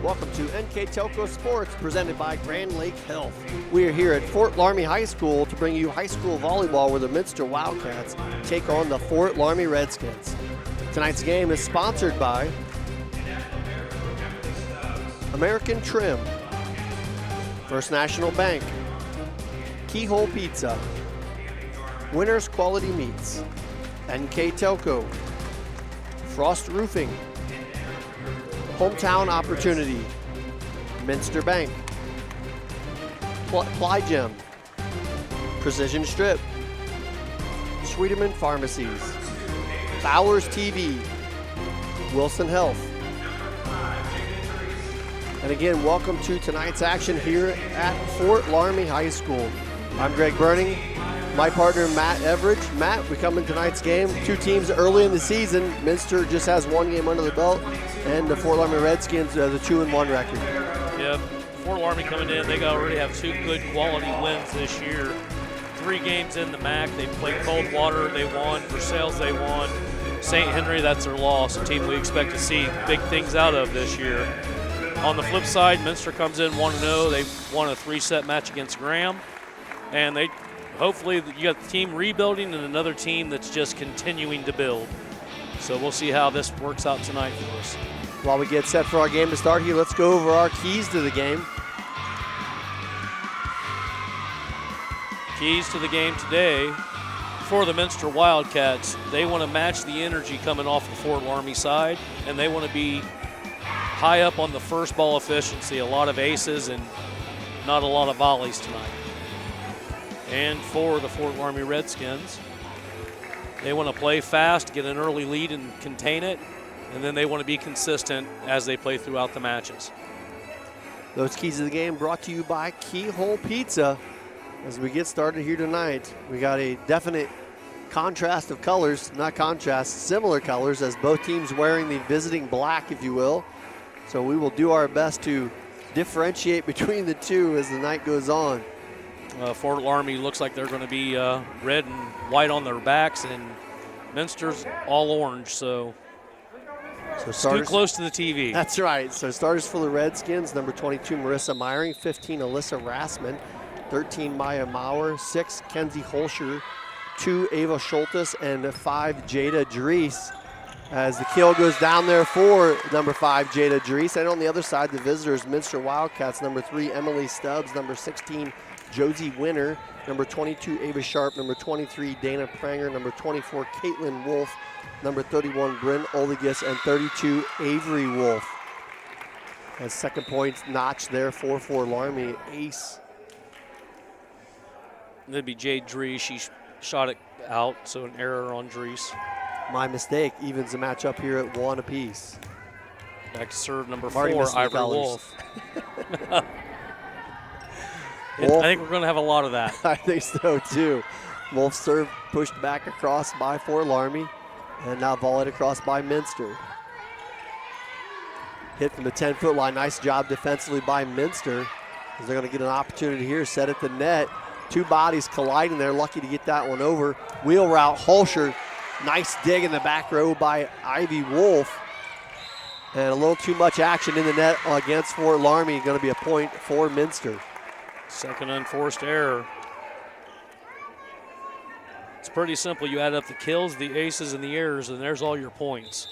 Welcome to NKTelco Sports, presented by Grand Lake Health. We are here at Fort Loramie High School to bring you high school volleyball, where the Minster Wildcats take on the Fort Loramie Redskins. Tonight's game is sponsored by American Trim, First National Bank, Keyhole Pizza, Winners Quality Meats, NKTelco, Frost Roofing, Hometown Opportunity, Minster Bank, Ply Gem, Precision Strip, Sweeterman Pharmacies, Bowers TV, Wilson Health. And again, welcome to tonight's action here at Fort Loramie High School. I'm Greg Burning, my partner Matt Everidge. Matt, we come in tonight's game, two teams early in the season. Minster just has one game under the belt, and the Fort Loramie Redskins has a 2-1 record. Yeah, Fort Loramie coming in, they already have two good quality wins this year. 3 games in the MAC. They played Coldwater, they won. Versailles, they won. St. Henry, that's their loss, a team we expect to see big things out of this year. On the flip side, Minster comes in 1-0. They won a 3-set match against Graham. And they hopefully you got the team rebuilding and another team that's just continuing to build. So we'll see how this works out tonight for us. While we get set for our game to start here, let's go over our keys to the game. Keys to the game today for the Minster Wildcats. They want to match the energy coming off the Fort Loramie side, and they want to be high up on the first ball efficiency. A lot of aces and not a lot of volleys tonight. And for the Fort Loramie Redskins, they want to play fast, get an early lead and contain it, and then they want to be consistent as they play throughout the matches. Those keys of the game brought to you by Keyhole Pizza. As we get started here tonight, we got a definite contrast of colors, not contrast, similar colors, as both teams wearing the visiting black, if you will. So we will do our best to differentiate between the two as the night goes on. Fort Loramie looks like they're going to be red and white on their backs, and Minster's all orange, so too close to the TV. That's right. So starters for the Redskins, number 22, Marissa Meyering, 15, Alyssa Rassman, 13, Maya Maurer, 6, Kenzie Holscher, 2, Ava Schultes, and 5, Jada Dries. As the kill goes down there for number 5, Jada Dries. And on the other side, the visitors, Minster Wildcats, number 3, Emily Stubbs, number 16, Josie Winner, number 22, Ava Sharp, number 23, Dana Pranger, number 24, Caitlin Wolf, number 31, Bryn Olegus, and 32, Avery Wolf. As second points notched there for Fort Loramie, ace. That'd be Jade Dries. She shot it out, so an error on Dries. My mistake, evens the match up here at 1 apiece. Back to serve number 4, Ivory Wolf. I think we're going to have a lot of that. I think so too. Wolf serve pushed back across by Fort Loramie, and now volleyed across by Minster. Hit from the 10-foot line. Nice job defensively by Minster, as they're going to get an opportunity here. Set at the net. 2 bodies colliding there. Lucky to get that one over. Wheel route, Holscher. Nice dig in the back row by Ivy Wolf. And a little too much action in the net against Fort Loramie. Going to be a point for Minster. Second unforced error. It's pretty simple. You add up the kills, the aces, and the errors, and there's all your points.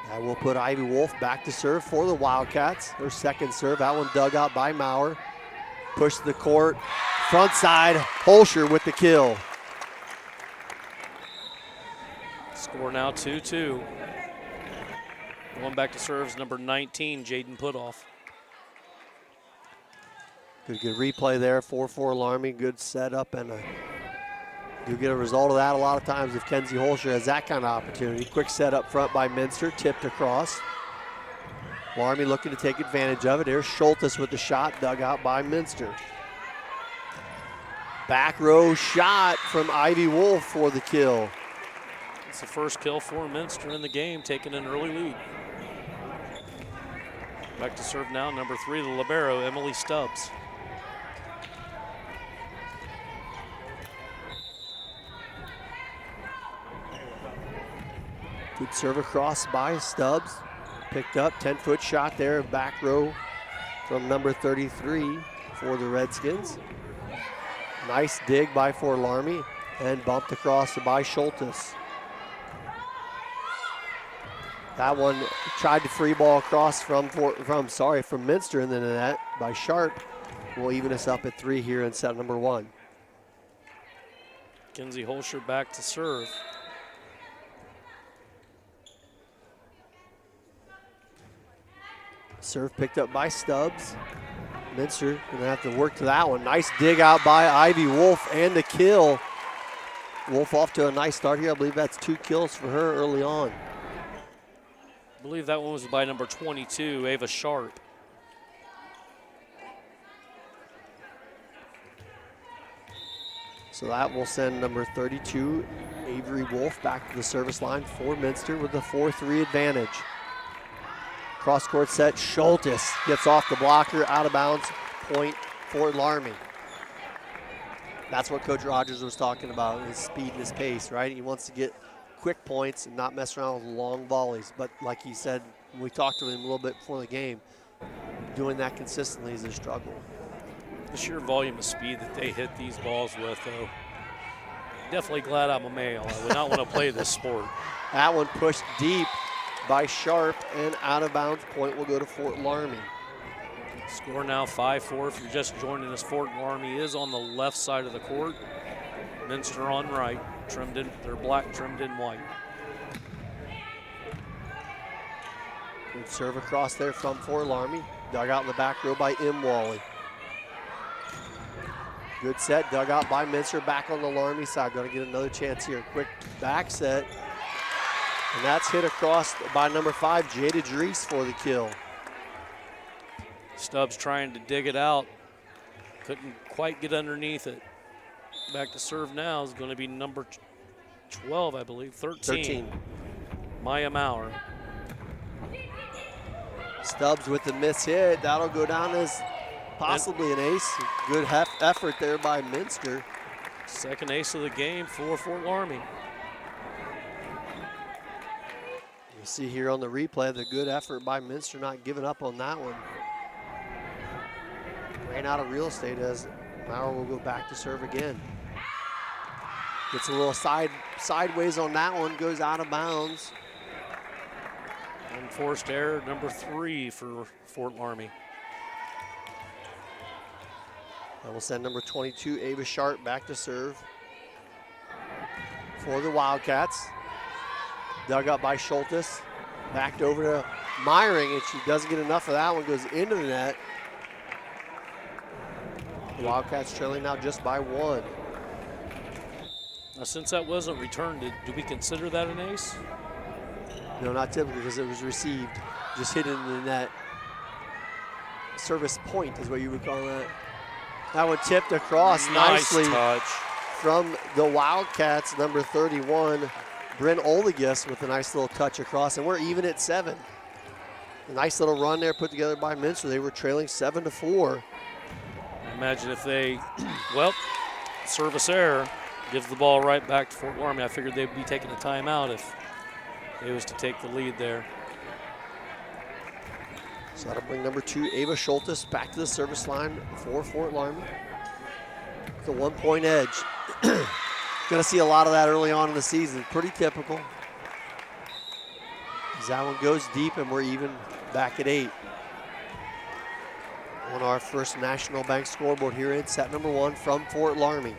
That will put Ivy Wolf back to serve for the Wildcats. Their second serve. That one dug out by Maurer. Push to the court. Front side, Holscher with the kill. Score now 2-2. Going back to serves number 19, Jaden Putoff. Good replay there for Fort Loramie. Good setup, and you get a result of that a lot of times if Kenzie Holscher has that kind of opportunity. Quick set up front by Minster, tipped across. Loramie looking to take advantage of it. Here's Schultes with the shot, dug out by Minster. Back row shot from Ivy Wolf for the kill. It's the first kill for Minster in the game, taking an early lead. Back to serve now, number 3, the libero, Emily Stubbs. Good serve across by Stubbs. Picked up, 10-foot shot there, back row from number 33 for the Redskins. Nice dig by Loramie and bumped across by Schultes. That one tried to free ball across from Minster, and then that by Sharp will even us up at 3 here in set number 1. Kenzie Holscher back to serve. Serve picked up by Stubbs. Minster gonna have to work to that one. Nice dig out by Ivy Wolf and the kill. Wolf off to a nice start here. I believe that's 2 kills for her early on. I believe that one was by number 22, Ava Sharp. So that will send number 32, Avery Wolf, back to the service line for Minster with a 4-3 advantage. Cross-court set, Schultes gets off the blocker, out of bounds, point for Loramie. That's what Coach Rogers was talking about, his speed and his pace, right? He wants to get quick points and not mess around with long volleys. But like he said, when we talked to him a little bit before the game, doing that consistently is a struggle. The sheer volume of speed that they hit these balls with, though. Definitely glad I'm a male. I would not want to play this sport. That one pushed deep by Sharp, and out of bounds, point will go to Loramie. Score now 5-4. If you're just joining us, Loramie is on the left side of the court. Minster on right, trimmed in, they're black, trimmed in white. Good serve across there from Loramie. Dug out in the back row by M. Wally. Good set, dug out by Minster, back on the Loramie side. Going to get another chance here. Quick back set. And that's hit across by number 5, Jada Dries for the kill. Stubbs trying to dig it out. Couldn't quite get underneath it. Back to serve now is going to be number 12, I believe, 13. Maya Maurer. Stubbs with the miss hit. That'll go down as possibly an ace. Good effort there by Minster. Second ace of the game for Loramie. You see here on the replay the good effort by Minster, not giving up on that one. Ran out of real estate as Maurer will go back to serve again. Gets a little sideways on that one, goes out of bounds. Unforced error, number 3 for Loramie. That will send number 22, Ava Sharp, back to serve for the Wildcats. Dug up by Schultes. Backed over to Meyering, and she doesn't get enough of that one, goes into the net. The Wildcats trailing now just by 1. Now, since that wasn't returned, do we consider that an ace? No, not typically, because it was received. Just hit it in the net. Service point is what you would call that. That one tipped across nicely touch from the Wildcats, number 31, Bryn Olegus, with a nice little touch across, and we're even at 7. A nice little run there put together by Minster. They were trailing 7-4. Imagine if they, well, service error, gives the ball right back to Loramie. I figured they'd be taking a timeout if they was to take the lead there. So that'll bring number 2, Ava Schultes, back to the service line for Loramie. It's a 1-point edge. Going to see a lot of that early on in the season. Pretty typical. As that one goes deep, and we're even back at 8. On our first National Bank scoreboard here in set number 1 from Loramie.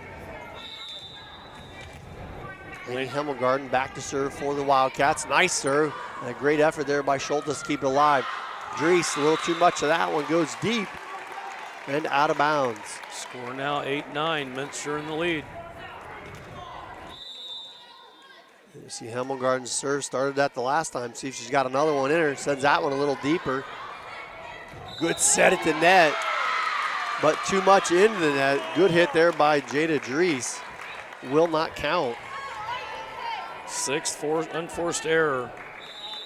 Lane Hemmelgarden back to serve for the Wildcats. Nice serve, and a great effort there by Schultes to keep it alive. Dries, a little too much of that one, goes deep and out of bounds. Score now 8-9, Minster in the lead. You see Hemmelgarden's serve started that the last time. See if she's got another one in her. Sends that one a little deeper. Good set at the net, but too much into the net. Good hit there by Jada Dries. Will not count. 6th unforced error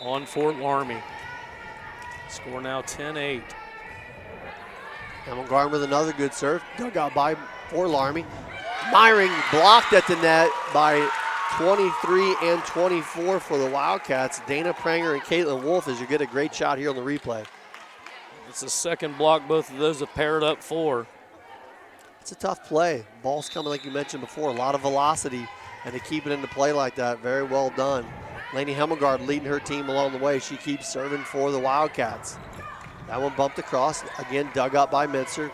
on Loramie. Score now 10-8. Hemmelgarden with another good serve. Dug out by Loramie. Meyering blocked at the net by 23 and 24 for the Wildcats. Dana Pranger and Caitlin Wolf, as you get a great shot here on the replay. It's the second block both of those have paired up for. It's a tough play. Ball's coming, like you mentioned before, a lot of velocity, and to keep it into play like that, very well done. Lainey Hemmelgard leading her team along the way. She keeps serving for the Wildcats. That one bumped across, again dug up by Minster.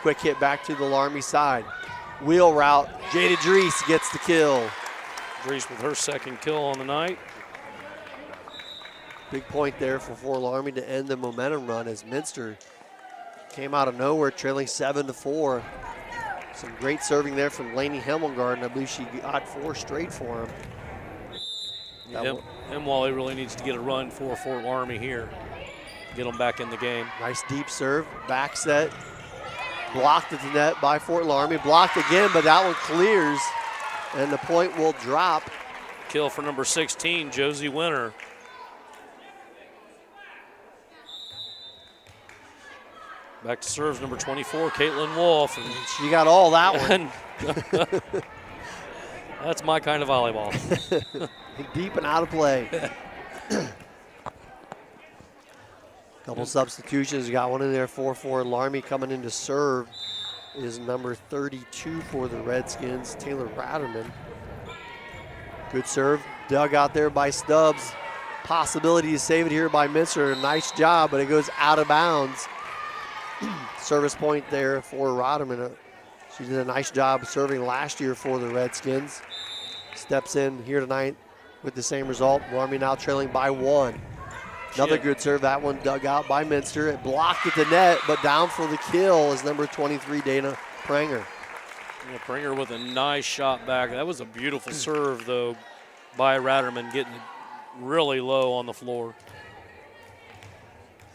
Quick hit back to the Loramie side. Wheel route, Jada Drees gets the kill. Drees with her second kill on the night. Big point there for Fort Loramie to end the momentum run as Minster came out of nowhere trailing 7-4. Some great serving there from Lainey Hemmelgard, and I believe she got 4 straight for him. Wally really needs to get a run for Fort Loramie here. Get them back in the game. Nice deep serve, back set. Blocked at the net by Fort Loramie. Blocked again, but that one clears, and the point will drop. Kill for number 16, Josie Winter. Back to serves number 24, Caitlin Wolf. And she got all that one. That's my kind of volleyball. Deep and out of play. Couple substitutions. You got one in there for Loramie. Coming in to serve is number 32 for the Redskins, Taylor Ratterman. Good serve. Dug out there by Stubbs. Possibility to save it here by Minster. Nice job, but it goes out of bounds. Service point there for Ratterman. She did a nice job serving last year for the Redskins. Steps in here tonight with the same result. Loramie now trailing by 1. Another good serve. That one dug out by Minster. It blocked at the net, but down for the kill is number 23, Dana Pranger. Yeah, Pranger with a nice shot back. That was a beautiful serve, though, by Ratterman, getting it really low on the floor.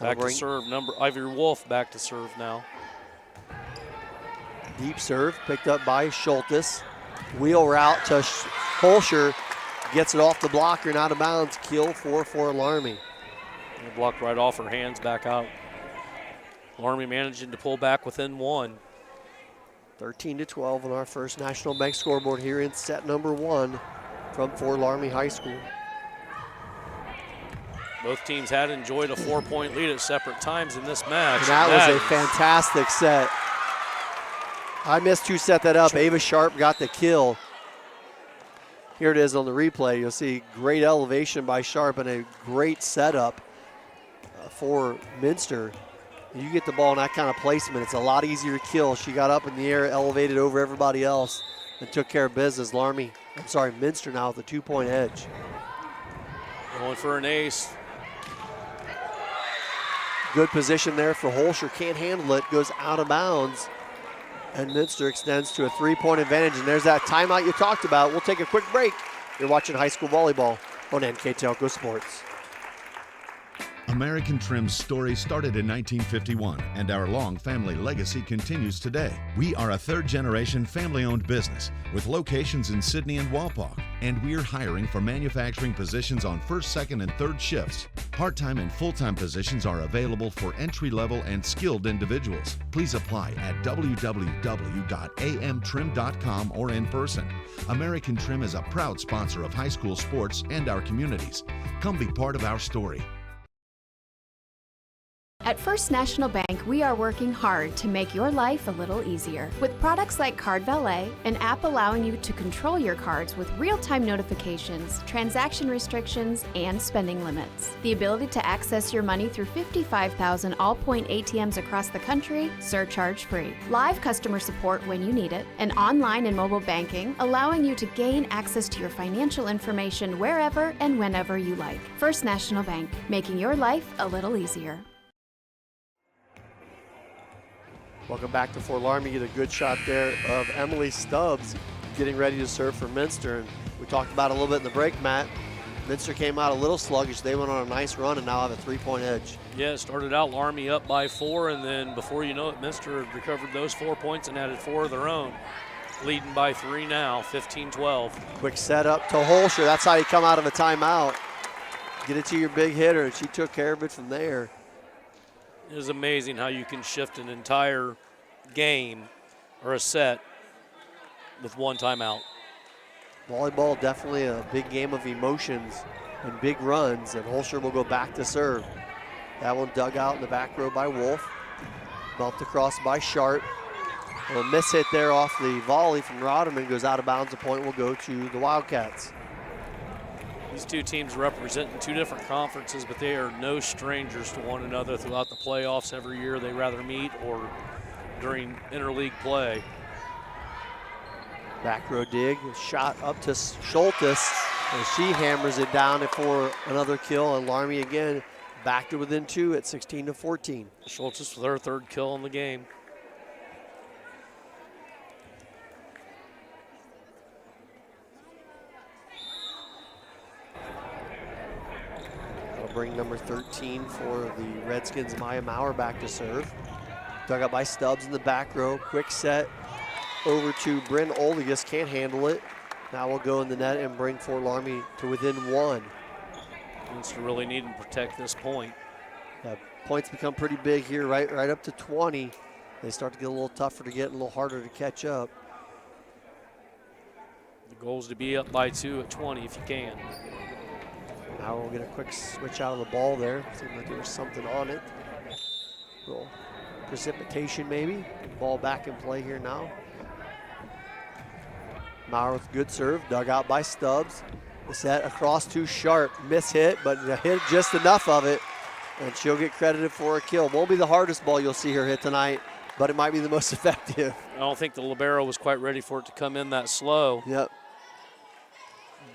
Back to serve, Ivy Wolf back to serve now. Deep serve picked up by Schultes. Wheel route to Holscher. Gets it off the blocker and out of bounds. Kill for Loramie. Blocked right off her hands, back out. Loramie managing to pull back within 1. 13-12 on our first National Bank scoreboard here in set number 1 from Fort Loramie High School. Both teams had enjoyed a 4-point lead at separate times in this match. And that was a fantastic set. I missed who set that up. Ava Sharp got the kill. Here it is on the replay. You'll see great elevation by Sharp and a great setup for Minster. You get the ball in that kind of placement, it's a lot easier to kill. She got up in the air, elevated over everybody else, and took care of business. Minster now with a 2-point edge. Going for an ace. Good position there for Holscher. Can't handle it. Goes out of bounds. And Minster extends to a 3-point advantage. And there's that timeout you talked about. We'll take a quick break. You're watching high school volleyball on NKTelco Sports. American Trim's story started in 1951, and our long family legacy continues today. We are a third-generation family-owned business with locations in Sydney and Walpock, and we're hiring for manufacturing positions on first, second, and third shifts. Part-time and full-time positions are available for entry-level and skilled individuals. Please apply at www.amtrim.com or in person. American Trim is a proud sponsor of high school sports and our communities. Come be part of our story. At First National Bank, we are working hard to make your life a little easier. With products like Card Valet, an app allowing you to control your cards with real-time notifications, transaction restrictions, and spending limits. The ability to access your money through 55,000 all-point ATMs across the country, surcharge-free. Live customer support when you need it, and online and mobile banking, allowing you to gain access to your financial information wherever and whenever you like. First National Bank, making your life a little easier. Welcome back to Fort Loramie. Get a good shot there of Emily Stubbs getting ready to serve for Minster. And we talked about it a little bit in the break, Matt. Minster came out a little sluggish. They went on a nice run and now have a 3-point edge. Yeah, it started out Loramie up by 4, and then before you know it, Minster recovered those 4 points and added 4 of their own. Leading by 3 now, 15-12. Quick setup to Holscher. That's how you come out of a timeout. Get it to your big hitter, and she took care of it from there. It is amazing how you can shift an entire game or a set with one timeout. Volleyball definitely a big game of emotions and big runs, and Holscher will go back to serve. That one dug out in the back row by Wolf. Bumped across by Sharp. A little miss hit there off the volley from Roderman, goes out of bounds. The point will go to the Wildcats. These two teams represent two different conferences, but they are no strangers to one another throughout the playoffs. Every year they rather meet or during interleague play. Back row dig, shot up to Schultes, and she hammers it down for another kill, and Loramie again back to within 2 at 16-14. Schultes with her third kill in the game. That'll bring number 13 for the Redskins, Maya Maurer, back to serve. Dug up by Stubbs in the back row, quick set over to Bryn Oldigus, can't handle it. Now we'll go in the net and bring Fort Loramie to within 1. Minster really needing to protect this point. Points become pretty big here, right up to 20. They start to get a little tougher to get, a little harder to catch up. The goal is to be up by 2 at 20 if you can. Now we'll get a quick switch out of the ball there. Seemed like there was something on it. A little precipitation maybe. Ball back in play here now. Maurer with good serve, dug out by Stubbs. The set across to Sharp, miss hit, but hit just enough of it, and she'll get credited for a kill. Won't be the hardest ball you'll see her hit tonight, but it might be the most effective. I don't think the libero was quite ready for it to come in that slow. Yep.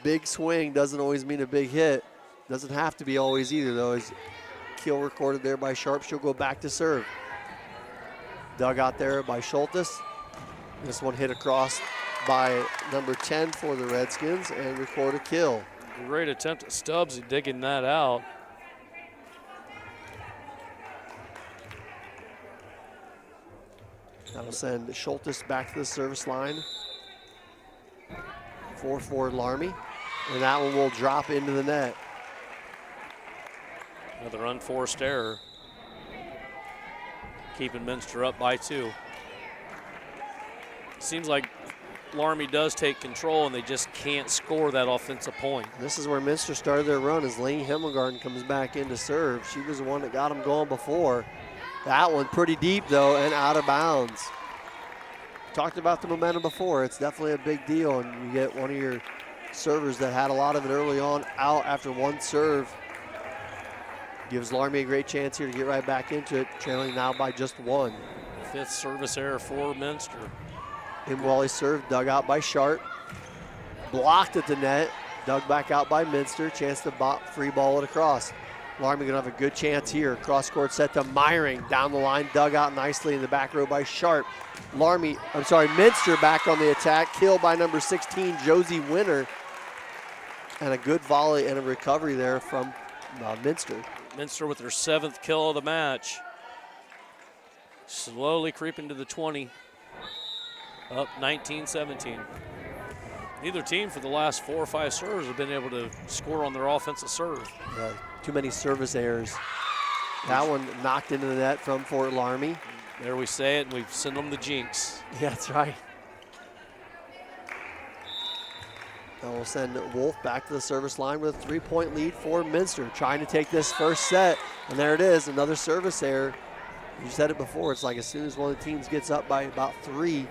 Big swing doesn't always mean a big hit. Doesn't have to be always either, though. As kill recorded there by Sharp, she'll go back to serve. Dug out there by Schultes. This one hit across by number 10 for the Redskins and record a kill. Great attempt at Stubbs at digging that out. That'll send Schultes back to the service line for Fort Loramie, and that one will drop into the net. Another unforced error. Keeping Minster up by 2. Seems like Loramie does take control, and they just can't score that offensive point. This is where Minster started their run as Lainey Himmelgarten comes back in to serve. She was the one that got them going before. That one pretty deep, though, and out of bounds. Talked about the momentum before. It's definitely a big deal, and you get one of your servers that had a lot of it early on out after one serve. Gives Loramie a great chance here to get right back into it, trailing now by just 1. 5th service error for Minster. Imwally serve, dug out by Sharp. Blocked at the net, dug back out by Minster. Chance to free ball it across. Loramie gonna have a good chance here. Cross court set to Meyering. Down the line, dug out nicely in the back row by Sharp. Minster back on the attack. Kill by number 16, Josie Winter. And a good volley and a recovery there from Minster. Minster with their 7th kill of the match. Slowly creeping to the 20. Up 19-17. Neither team for the last 4 or 5 serves have been able to score on their offensive serve. Too many service errors. That one knocked into the net from Fort Loramie. There we say it, and we send them the jinx. Yeah, that's right. And we'll send Wolf back to the service line with a 3-point lead for Minster, trying to take this first set. And there it is, another service error. You said it before, it's like as soon as one of the teams gets up by about 3,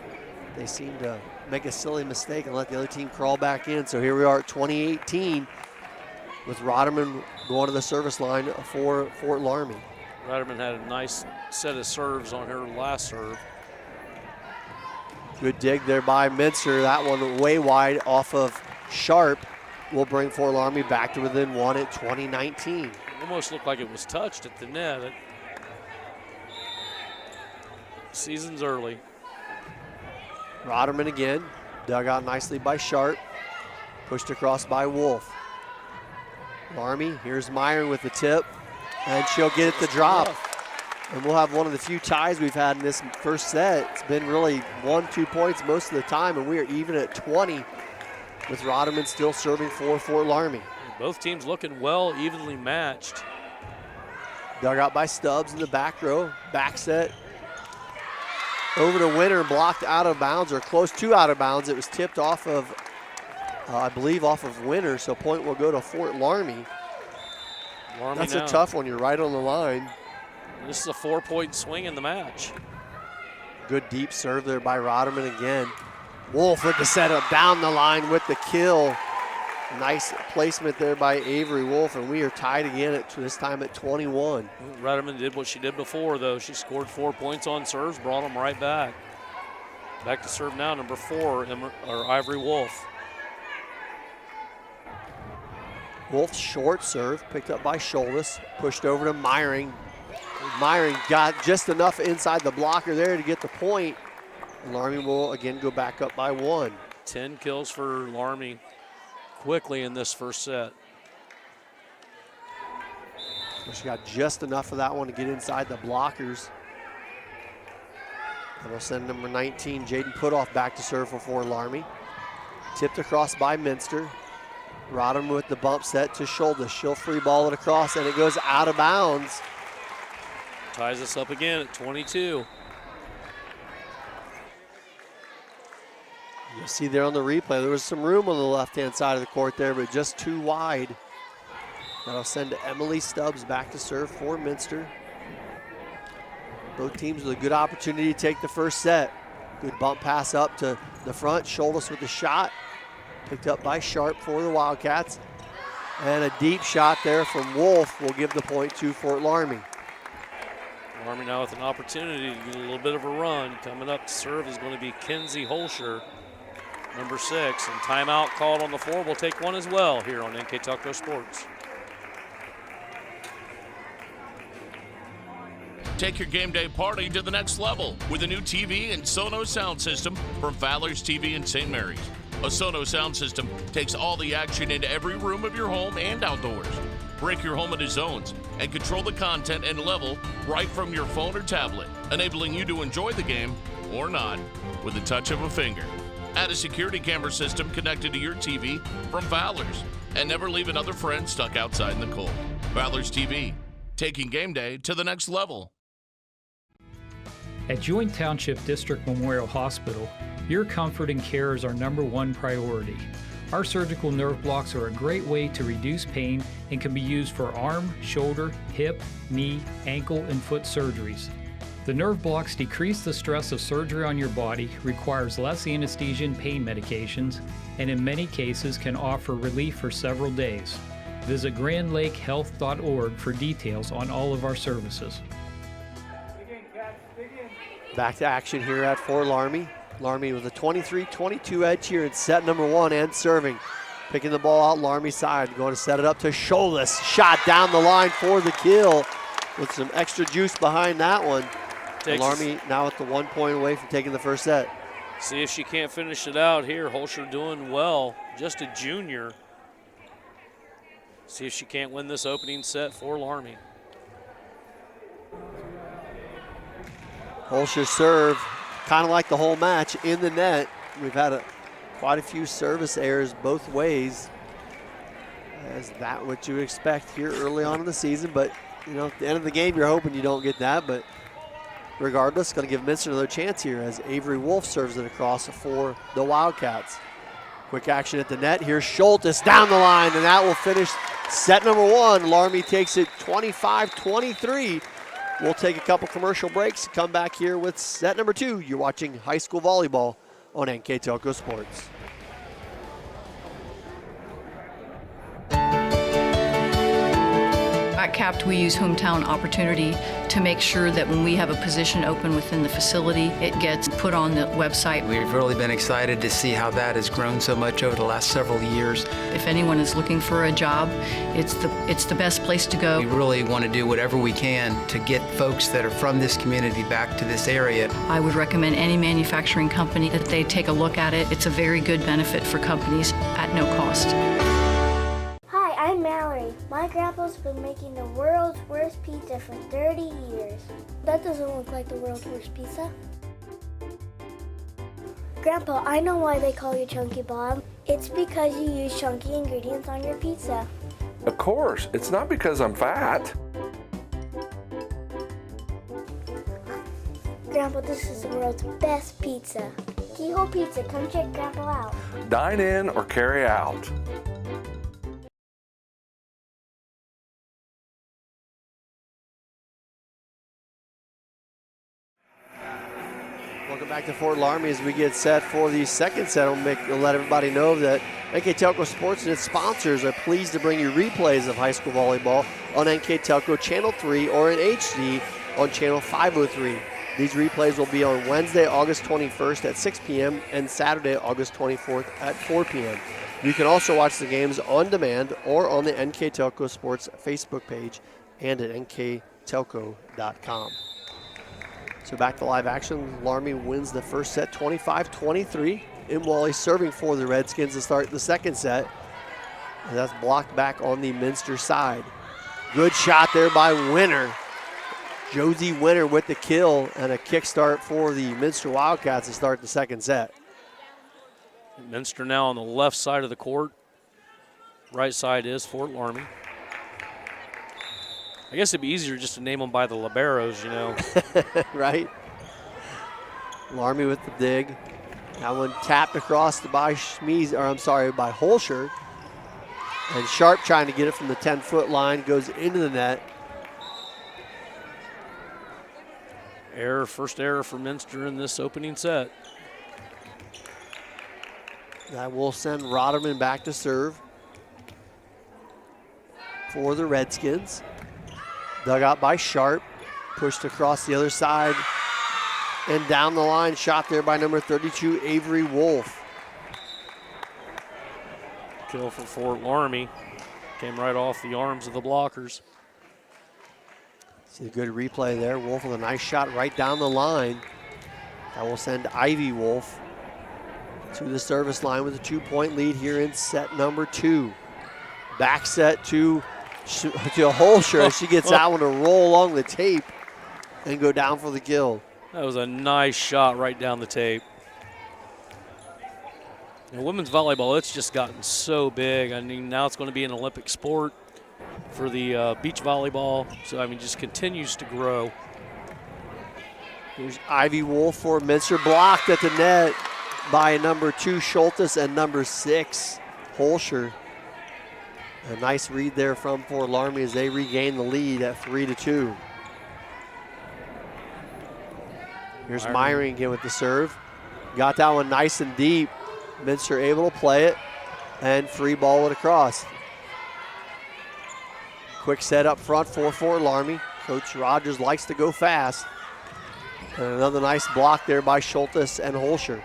they seem to make a silly mistake and let the other team crawl back in. So here we are at 2018 with Roderman going to the service line for Fort Loramie. Roderman had a nice set of serves on her last serve. Good dig there by Minster. That one way wide off of Sharp will bring Fort Loramie back to within 1 at 2019. It almost looked like it was touched at the net. Season's early. Roderman again, dug out nicely by Sharp, pushed across by Wolf. Loramie, here's Meyer with the tip, and she'll get it to drop. And we'll have one of the few ties we've had in this first set. It's been really 1-2 points most of the time, and we are even at 20 with Roderman still serving for Fort Loramie. Both teams looking well, evenly matched. Dug out by Stubbs in the back row, back set. Over to Winter, blocked out of bounds or close to out of bounds. It was tipped off of I believe off of Winter, so point will go to Fort Loramie. That's now. a tough one. You're right on the line. This is a 4-point swing in the match. Good deep serve there by Rotterman again. Wolf with the setup down the line with the kill. Nice placement there by Avery Wolf, and we are tied again this time at 21. Rotterman did what she did before, though. She scored 4 points on serves, brought them right back. Back to serve now, number 4, Ivory Wolf. Wolf's short serve, picked up by Scholtes, pushed over to Meyering. Meyering got just enough inside the blocker there to get the point. Loramie will again go back up by 1. 10 kills for Loramie quickly in this first set. She got just enough of that one to get inside the blockers. And we'll send number 19, Jaden Putoff, back to serve for Loramie. Tipped across by Minster. Rodham with the bump set to Scholtes. She'll free ball it across, and it goes out of bounds. Ties us up again at 22. You'll see there on the replay, there was some room on the left-hand side of the court there, but just too wide. That'll send Emily Stubbs back to serve for Minster. Both teams with a good opportunity to take the first set. Good bump pass up to the front. Scholtes with the shot. Picked up by Sharp for the Wildcats. And a deep shot there from Wolf will give the point to Fort Loramie. Loramie now with an opportunity to get a little bit of a run. Coming up to serve is going to be Kenzie Holscher, number 6. And timeout called on the floor. We'll take one as well here on NKTelco Sports. Take your game day party to the next level with a new TV and Sonos sound system from Fowler's TV in St. Mary's. A Sonos sound system takes all the action into every room of your home and outdoors. Break your home into zones and control the content and level right from your phone or tablet, enabling you to enjoy the game or not with the touch of a finger. Add a security camera system connected to your TV from Fowler's, and never leave another friend stuck outside in the cold. Fowler's TV, taking game day to the next level. At Joint Township District Memorial Hospital, your comfort and care is our #1 priority. Our surgical nerve blocks are a great way to reduce pain and can be used for arm, shoulder, hip, knee, ankle, and foot surgeries. The nerve blocks decrease the stress of surgery on your body, requires less anesthesia and pain medications, and in many cases can offer relief for several days. Visit grandlakehealth.org for details on all of our services. Back to action here at Fort Loramie. Loramie with a 23-22 edge here in set number 1 and serving. Picking the ball out Laramie side, going to set it up to Scholtes. Shot down the line for the kill with some extra juice behind that one. Loramie now at the 1 point away from taking the first set. See if she can't finish it out here. Holscher doing well, just a junior. See if she can't win this opening set for Loramie. Holscher serve, kind of like the whole match, in the net. We've had quite a few service errors both ways. Is that what you would expect here early on in the season? But, you know, at the end of the game, you're hoping you don't get that. But regardless, going to give Minster another chance here as Avery Wolf serves it across for the Wildcats. Quick action at the net. Here's Scholtes down the line, and that will finish set number 1. Loramie takes it 25-23. We'll take a couple commercial breaks, come back here with set number 2. You're watching high school volleyball on NKTelco Sports. At CAPT, we use hometown opportunity to make sure that when we have a position open within the facility, it gets put on the website. We've really been excited to see how that has grown so much over the last several years. If anyone is looking for a job, it's the best place to go. We really want to do whatever we can to get folks that are from this community back to this area. I would recommend any manufacturing company that they take a look at it. It's a very good benefit for companies at no cost. Hi, I'm Mallory. My grandpa's been making the world's worst pizza for 30 years. That doesn't look like the world's worst pizza. Grandpa, I know why they call you Chunky Bob. It's because you use chunky ingredients on your pizza. Of course, it's not because I'm fat. Grandpa, this is the world's best pizza. Keyhole Pizza. Come check Grandpa out. Dine in or carry out. Welcome back to Fort Loramie as we get set for the second set. We'll let everybody know that NKTelco Sports and its sponsors are pleased to bring you replays of high school volleyball on NKTelco Channel 3 or in HD on Channel 503. These replays will be on Wednesday, August 21st at 6 p.m. and Saturday, August 24th at 4 p.m. You can also watch the games on demand or on the NKTelco Sports Facebook page and at nktelco.com. So back to live action. Loramie wins the first set 25-23. Imwally serving for the Redskins to start the second set. And that's blocked back on the Minster side. Good shot there by Winter. Josie Winter with the kill and a kick start for the Minster Wildcats to start the second set. Minster now on the left side of the court. Right side is Fort Loramie. I guess it'd be easier just to name them by the liberos, you know. Right? Loramie with the dig. That one tapped across by by Holscher. And Sharp trying to get it from the 10-foot line, goes into the net. First error for Minster in this opening set. That will send Rotterman back to serve for the Redskins. Dug out by Sharp, pushed across the other side and down the line. Shot there by number 32, Avery Wolf. Kill for Fort Loramie. Came right off the arms of the blockers. See a good replay there. Wolf with a nice shot right down the line. That will send Ivy Wolf to the service line with a 2-point lead here in set number 2. Back set to Holscher as she gets that one to roll along the tape and go down for the kill. That was a nice shot right down the tape. And women's volleyball, it's just gotten so big. I mean, now it's going to be an Olympic sport for the beach volleyball. So, I mean, just continues to grow. Here's Ivy Wolf for Minster, blocked at the net by number 2, Schultes, and number 6, Holscher. A nice read there from Fort Loramie as they regain the lead at 3-2. Here's Myring again with the serve. Got that one nice and deep. Minster able to play it and free ball it across. Quick set up front for Fort Loramie. Coach Rogers likes to go fast. And another nice block there by Schultes and Holscher.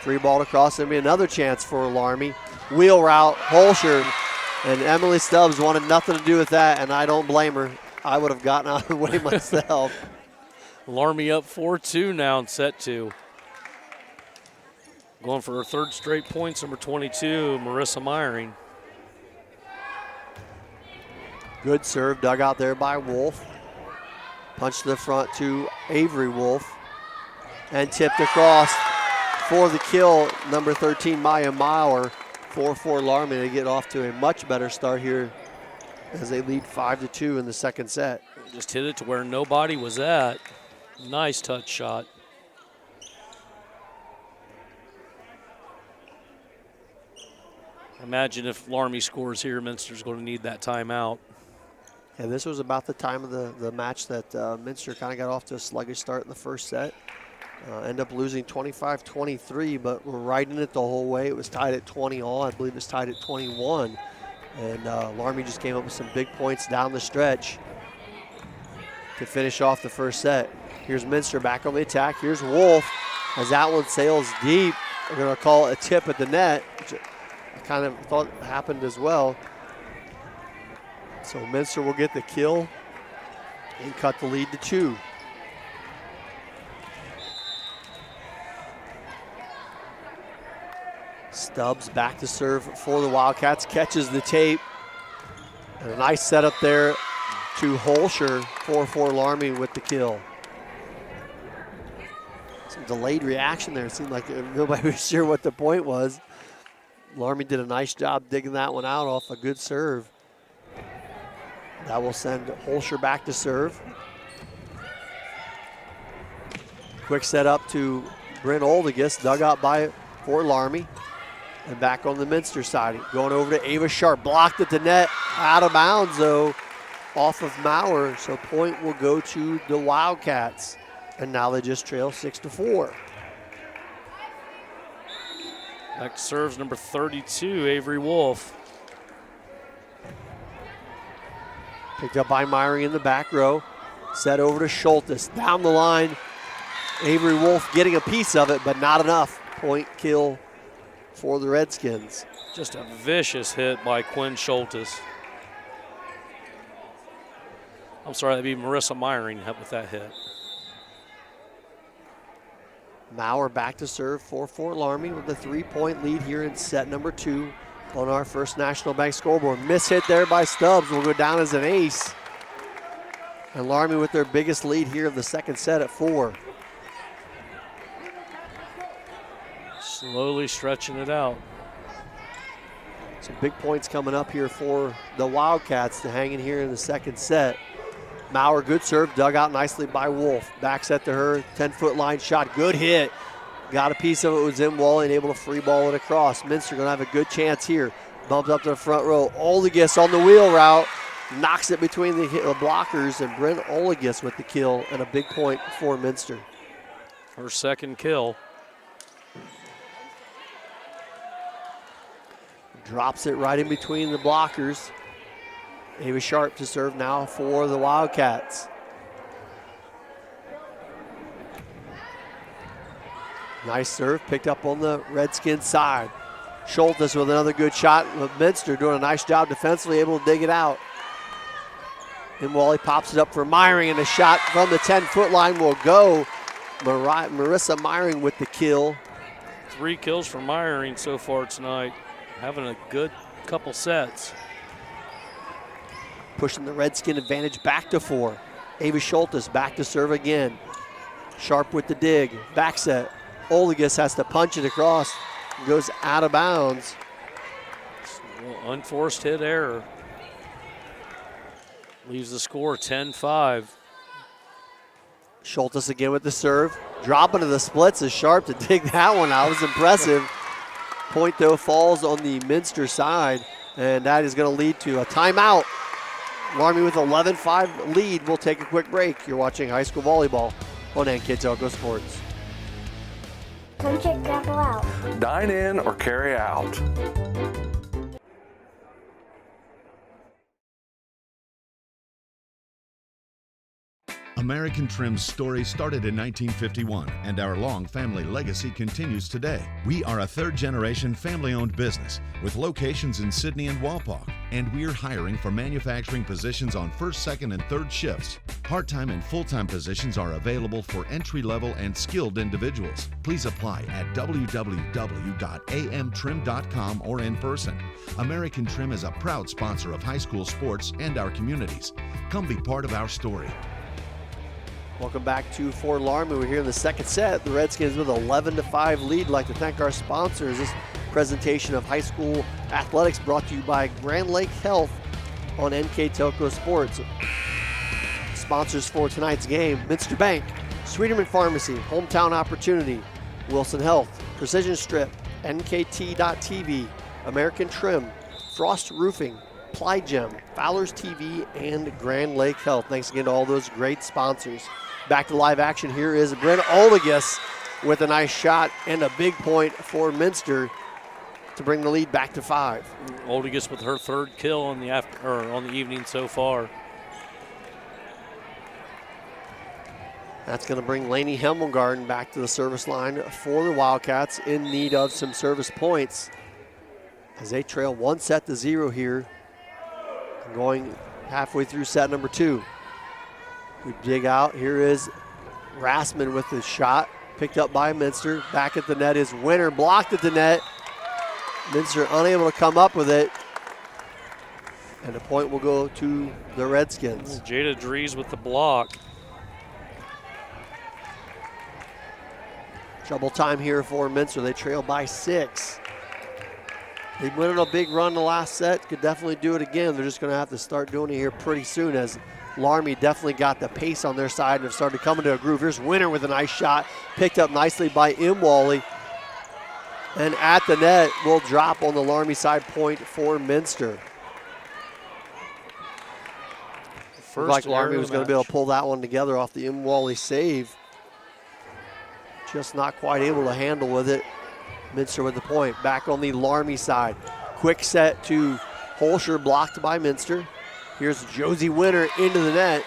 Free ball across. There'll be another chance for Loramie. Wheel route, Holscher. And Emily Stubbs wanted nothing to do with that, and I don't blame her. I would have gotten out of the way myself. Loramie up 4-2 now in set 2. Going for her third straight points, number 22, Marissa Myring. Good serve, dug out there by Wolf. Punch to the front to Avery Wolf. And tipped across for the kill, number 13, Maya Maurer. For Fort Loramie to get off to a much better start here as they lead 5-2 in the second set. Just hit it to where nobody was at. Nice touch shot. Imagine if Loramie scores here, Minster's going to need that timeout. And this was about the time of the match that Minster kind of got off to a sluggish start in the first set. End up losing 25-23, but we're riding it the whole way. It was tied at 20 all. I believe it was tied at 21. And Loramie just came up with some big points down the stretch to finish off the first set. Here's Minster back on the attack. Here's Wolf as that one sails deep. We're going to call it a tip at the net, which I kind of thought happened as well. So Minster will get the kill and cut the lead to 2. Stubbs back to serve for the Wildcats, catches the tape. And a nice setup there to Holscher for Fort Loramie with the kill. Some delayed reaction there. It seemed like nobody was sure what the point was. Loramie did a nice job digging that one out off a good serve. That will send Holscher back to serve. Quick set up to Brent Oldegus, dug out by Fort Loramie. And back on the Minster side, going over to Ava Sharp, blocked at the net, out of bounds though, off of Maurer, so point will go to the Wildcats. And now they just trail 6-4. Back serves number 32, Avery Wolf. Picked up by Myring in the back row. Set over to Schultes. Down the line, Avery Wolf getting a piece of it, but not enough. Point kill for the Redskins. Just a vicious hit by Quinn Schultes. I'm sorry, that'd be Marissa Myring with that hit. Maurer back to serve for Fort Loramie with a 3-point lead here in set number 2 on our First National Bank scoreboard. Miss hit there by Stubbs will go down as an ace. And Loramie with their biggest lead here of the second set at 4. Slowly stretching it out. Some big points coming up here for the Wildcats to hang in here in the second set. Maurer, good serve, dug out nicely by Wolf. Back set to her, 10-foot line shot, good hit. Got a piece of it, was in Wally and able to free ball it across. Minster gonna have a good chance here. Bumped up to the front row. Oldegus on the wheel route, knocks it between the blockers, and Brent Oldegus with the kill and a big point for Minster. Her second kill. Drops it right in between the blockers. Ava Sharp to serve now for the Wildcats. Nice serve, picked up on the Redskins side. Schultes with another good shot. Minster doing a nice job defensively, able to dig it out. And Wally pops it up for Myring, and a shot from the 10-foot line will go. Marissa Myring with the kill. 3 kills for Myring so far tonight. Having a good couple sets. Pushing the Redskin advantage back to 4. Ava Schultes back to serve again. Sharp with the dig, back set. Oldegus has to punch it across, goes out of bounds. Unforced hit error. Leaves the score 10-5. Schultes again with the serve. Dropping to the splits is Sharp to dig that one out. It was impressive. Point though falls on the Minster side, and that is going to lead to a timeout. Loramie with 11-5 lead. We'll take a quick break. You're watching high school volleyball on NKTelco Sports. Come check Grapple out. Dine in or carry out. American Trim's story started in 1951, and our long family legacy continues today. We are a third-generation family-owned business with locations in Sydney and Walpock, and we're hiring for manufacturing positions on first, second, and third shifts. Part-time and full-time positions are available for entry-level and skilled individuals. Please apply at www.amtrim.com or in person. American Trim is a proud sponsor of high school sports and our communities. Come be part of our story. Welcome back to Fort Loramie. We're here in the second set. The Redskins with 11-5 lead. I'd like to thank our sponsors. This presentation of high school athletics brought to you by Grand Lake Health on NKTelco Sports. Sponsors for tonight's game: Minster Bank, Sweeterman Pharmacy, Hometown Opportunity, Wilson Health, Precision Strip, NKT.TV, American Trim, Frost Roofing, Plygem, Fowler's TV, and Grand Lake Health. Thanks again to all those great sponsors. Back to live action. Here is Brent Oldegus with a nice shot and a big point for Minster to bring the lead back to 5. Oldegus with her third kill on the evening so far. That's going to bring Lainey Hemmelgarden back to the service line for the Wildcats, in need of some service points as they trail 1-0 here, going halfway through set number 2. We dig out. Here is Rassman with the shot, picked up by Minster. Back at the net is Winter, blocked at the net. Minster unable to come up with it, and the point will go to the Redskins. Jada Dries with the block. Trouble time here for Minster. They trail by 6. They went on a big run the last set. Could definitely do it again. They're just going to have to start doing it here pretty soon, as Loramie definitely got the pace on their side and have started coming to a groove. Here's Winter with a nice shot, picked up nicely by Imwally. And at the net will drop on the Loramie side, point for Minster. Looked like Loramie was going to be able to pull that one together off the Imwally save. Just not quite able to handle with it. Minster with the point. Back on the Loramie side. Quick set to Holscher, blocked by Minster. Here's Josie Winter into the net.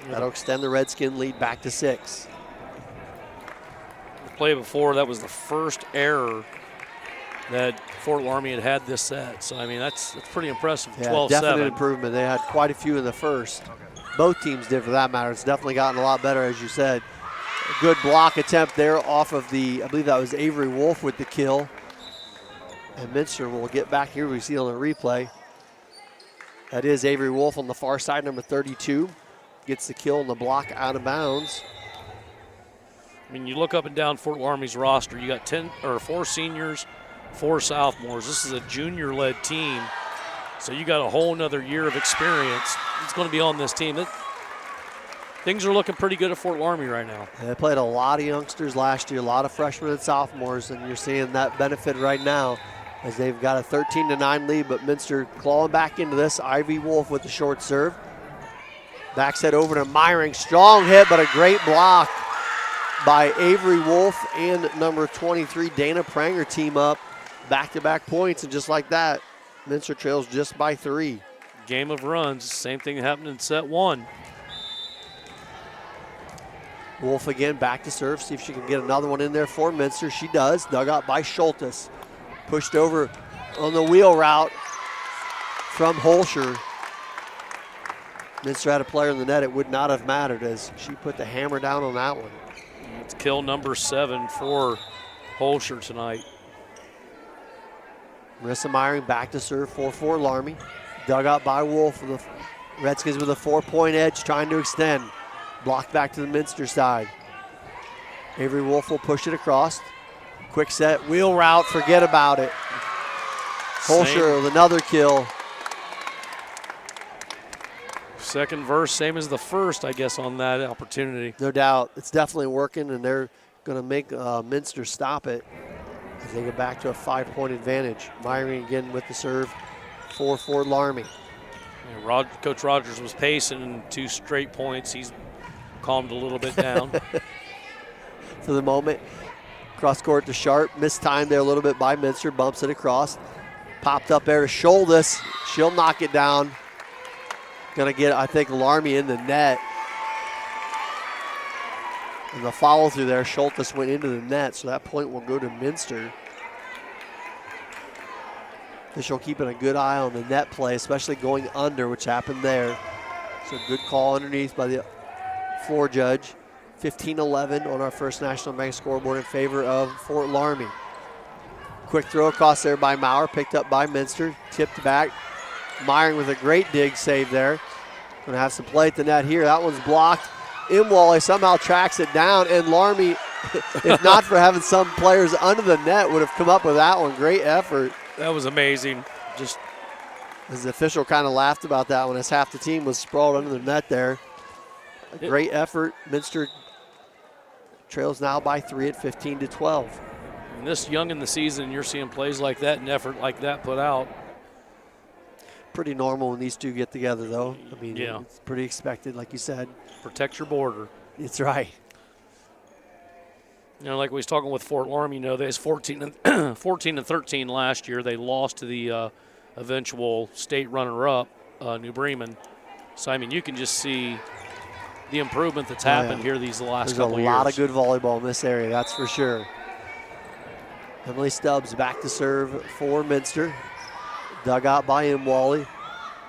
That'll extend the Redskin lead back to 6. The play before, that was the first error that Fort Loramie had this set. So, I mean, that's pretty impressive. Yeah, 12-7. definite improvement. They had quite a few in the first. Both teams did, for that matter. It's definitely gotten a lot better, as you said. A good block attempt there off of the, I believe that was Avery Wolf with the kill. And Minster will get back here. We see on the replay. That is Avery Wolf on the far side, number 32. Gets the kill on the block out of bounds. I mean, you look up and down Fort Loramie's roster, you got 4 seniors, 4 sophomores. This is a junior-led team, so you got a whole nother year of experience. It's going to be on this team. Things are looking pretty good at Fort Loramie right now. They played a lot of youngsters last year, a lot of freshmen and sophomores, and you're seeing that benefit right now as they've got a 13-9 lead, but Minster clawing back into this. Ivy Wolf with the short serve. Back set over to Myring. Strong hit, but a great block by Avery Wolf and number 23, Dana Pranger, team up. Back-to-back points, and just like that, Minster trails just by 3. Game of runs. Same thing happened in set 1. Wolf again back to serve. See if she can get another one in there for Minster. She does. Dug out by Schultes. Pushed over on the wheel route from Holscher. Minster had a player in the net. It would not have mattered as she put the hammer down on that one. It's kill number 7 for Holscher tonight. Marissa Myring back to serve for Fort Loramie. Dug out by Wolf. The Redskins with a 4-point edge trying to extend. Blocked back to the Minster side. Avery Wolf will push it across. Quick set, wheel route, forget about it. Holscher with another kill. Second verse, same as the first, I guess, on that opportunity. No doubt. It's definitely working, and they're going to make Minster stop it as they get back to a 5-point advantage. Myring again with the serve for Fort Loramie. Yeah, Coach Rogers was pacing 2 straight points. He's calmed a little bit down. For the moment, cross court to Sharp. Mistimed there a little bit by Minster. Bumps it across. Popped up there to Schultes. She'll knock it down. Gonna get, I think, Loramie in the net. And the follow through there, Schultes went into the net, so that point will go to Minster. Official keeping a good eye on the net play, especially going under, which happened there. So good call underneath by the floor judge. 15-11 on our First National Bank scoreboard in favor of Fort Loramie. Quick throw across there by Maurer, picked up by Minster, tipped back. Myring with a great dig save there. Gonna have some play at the net here. That one's blocked. Imwally somehow tracks it down, and Loramie, if not for having some players under the net, would have come up with that one. Great effort. That was amazing. Just as the official kind of laughed about that one, as half the team was sprawled under the net there. A great effort. Minster trails now by 3 at 15-12. And this young in the season, you're seeing plays like that and effort like that put out. Pretty normal when these two get together, though. I mean, yeah, it's pretty expected, like you said. Protect your border. It's right. You know, like we was talking with Fort Loramie, you know, they was 14 and 13 last year. They lost to the eventual state runner-up, New Bremen. So, I mean, you can just see the improvement that's happened here these last couple years. There's a lot of good volleyball in this area, that's for sure. Emily Stubbs back to serve for Minster. Dug out by Imwally.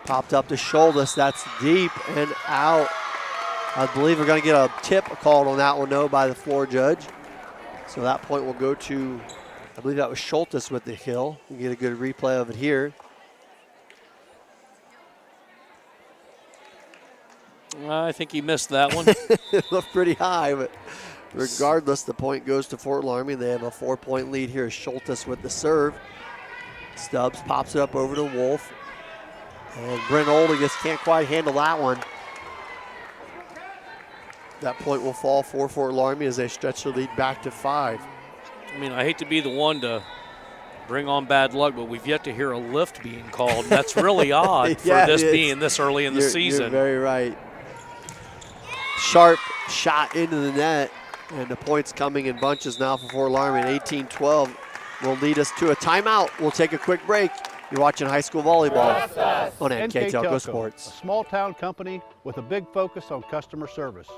Popped up to Schultes. That's deep and out. I believe we're going to get a tip called on that one, though, by the floor judge. So that point will go to, I believe that was Schultes with the kill. We'll get a good replay of it here. I think he missed that one. It looked pretty high, but regardless, the point goes to Fort Loramie. They have a 4-point lead here. Schultes with the serve. Stubbs pops it up over to Wolf. And Brent Oldigus can't quite handle that one. That point will fall for Fort Loramie as they stretch their lead back to 5. I mean, I hate to be the one to bring on bad luck, but we've yet to hear a lift being called. That's really odd for this being this early in the season. You're very right. Sharp shot into the net, and the points coming in bunches now for Fort Loramie. 18-12 will lead us to a timeout. We'll take a quick break. You're watching high school volleyball on NKTelco Sports. A small-town company with a big focus on customer service.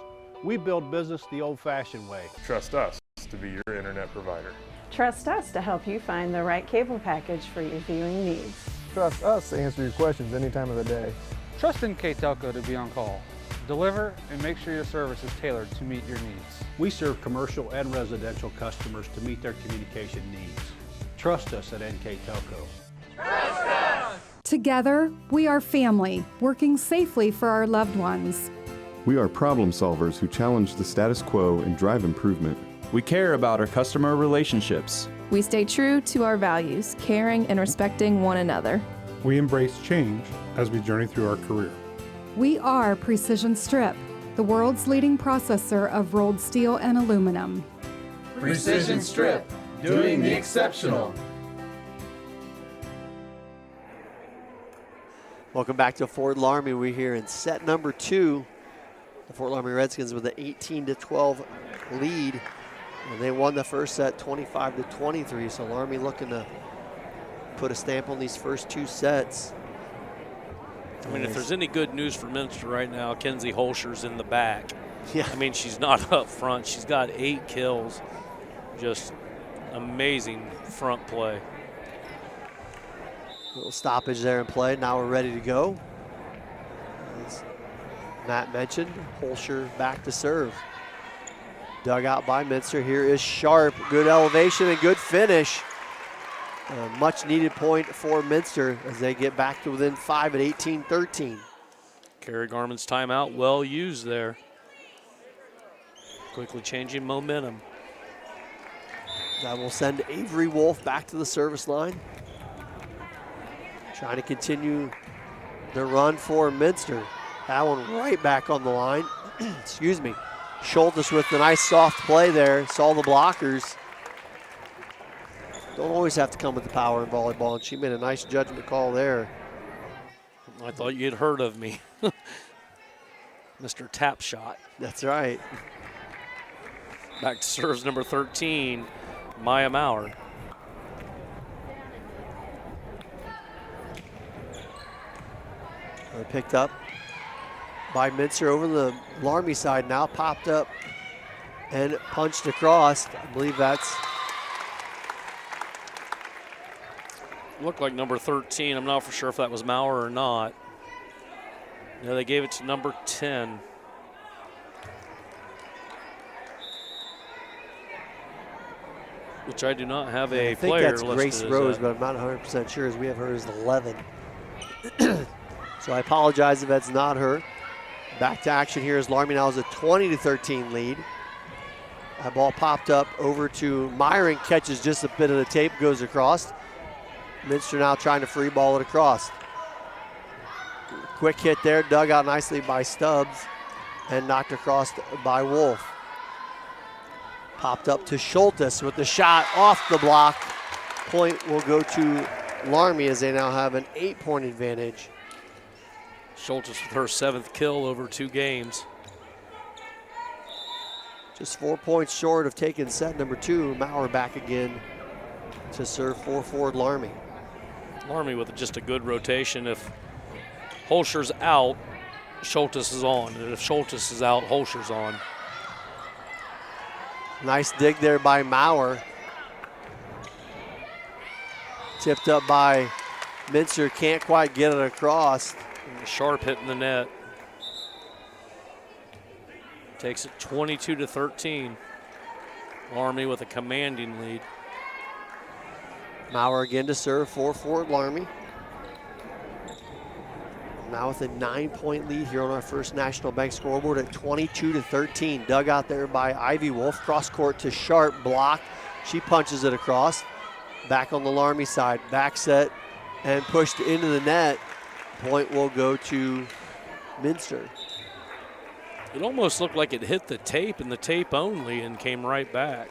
We build business the old-fashioned way. Trust us to be your internet provider. Trust us to help you find the right cable package for your viewing needs. Trust us to answer your questions any time of the day. Trust NKTelco to be on call. Deliver and make sure your service is tailored to meet your needs. We serve commercial and residential customers to meet their communication needs. Trust us at NKTelco. Trust us! Together, we are family, working safely for our loved ones. We are problem solvers who challenge the status quo and drive improvement. We care about our customer relationships. We stay true to our values, caring and respecting one another. We embrace change as we journey through our career. We are Precision Strip, the world's leading processor of rolled steel and aluminum. Precision Strip, doing the exceptional. Welcome back to Fort Loramie. We're here in set number 2. The Fort Loramie Redskins with an 18-12 lead. And they won the first set 25-23. So Loramie looking to put a stamp on these first 2 sets. I mean, if there's any good news for Minster right now, Kenzie Holscher's in the back. Yeah. I mean, she's not up front. She's got 8 kills. Just amazing front play. Little stoppage there in play. Now we're ready to go. As Matt mentioned, Holscher back to serve. Dug out by Minster. Here is Sharp. Good elevation and good finish. A much needed point for Minster as they get back to within 5 at 18-13. Kerry Garman's timeout well used there. Quickly changing momentum. That will send Avery Wolf back to the service line. Trying to continue the run for Minster. That one right back on the line. Excuse me. Schultes with the nice soft play there. Saw the blockers. Don't always have to come with the power in volleyball, and she made a nice judgment call there. I thought you'd heard of me. Mr. Tap Shot. That's right. Back to serves number 13, Maya Maurer. Picked up by Minster over the Loramie side, now popped up and punched across. I believe that's looked like number 13. I'm not for sure if that was Maurer or not. Yeah, they gave it to number 10. Which I do not have a player listed. I think that's Grace Rose, but I'm not 100% sure as we have her as 11. So I apologize if that's not her. Back to action here as Loramie now has a 20-13 lead. That ball popped up over to Myron, catches just a bit of the tape, goes across. Minster now trying to free ball it across. Quick hit there, dug out nicely by Stubbs and knocked across by Wolf. Popped up to Schultes with the shot off the block. Point will go to Loramie as they now have an 8-point advantage. Schultes with her 7th kill over 2 games. Just 4 points short of taking set number 2. Maurer back again to serve for Fort Loramie. Loramie with just a good rotation. If Holscher's out, Schultes is on. And if Schultes is out, Holscher's on. Nice dig there by Maurer. Tipped up by Minster, can't quite get it across. Sharp hitting the net. Takes it 22-13. Loramie with a commanding lead. Maurer again to serve for Fort Loramie. Now with a 9-point lead here on our first National Bank scoreboard at 22-13. Dug out there by Ivy Wolf. Cross court to Sharp, block. She punches it across. Back on the Loramie side. Back set and pushed into the net. point will go to Minster. It almost looked like it hit the tape and the tape only and came right back.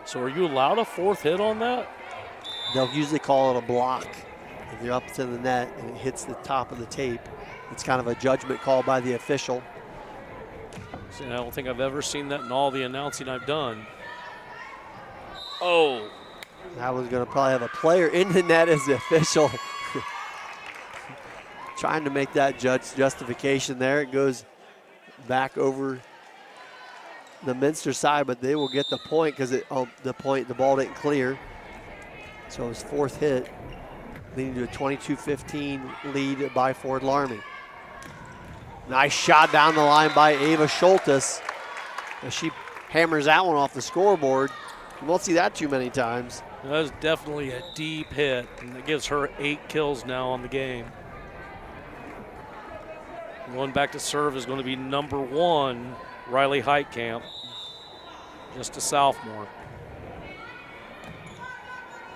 So are you allowed a fourth hit on that? They'll usually call it a block. If you're up to the net and it hits the top of the tape, it's kind of a judgment call by the official. See, I don't think I've ever seen that in all the announcing I've done. Oh. That was going to probably have a player in the net as the official. Trying to make that justification there. It goes back over the Minster side, but they will get the point because the ball didn't clear. So it was fourth hit, leading to a 22-15 lead by Fort Loramie. Nice shot down the line by Ava Schultes. As she hammers that one off the scoreboard. You won't see that too many times. That was definitely a deep hit, and it gives her 8 kills now on the game. Going back to serve is going to be number 1, Riley Heitkamp, just a sophomore.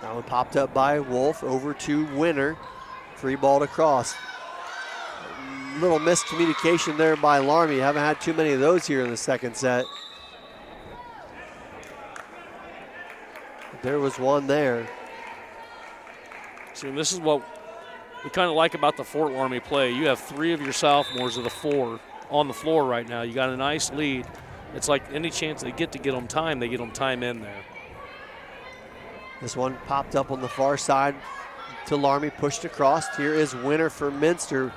That one popped up by Wolf over to Winner. Free ball to cross. Little miscommunication there by Loramie. Haven't had too many of those here in the second set. There was one there. See, this is what we kind of like about the Fort Loramie play. You have 3 of your sophomores of the 4 on the floor right now. You got a nice lead. It's like any chance they get them time, they get them time in there. This one popped up on the far side to Loramie, pushed across. Here is Winner for Minster.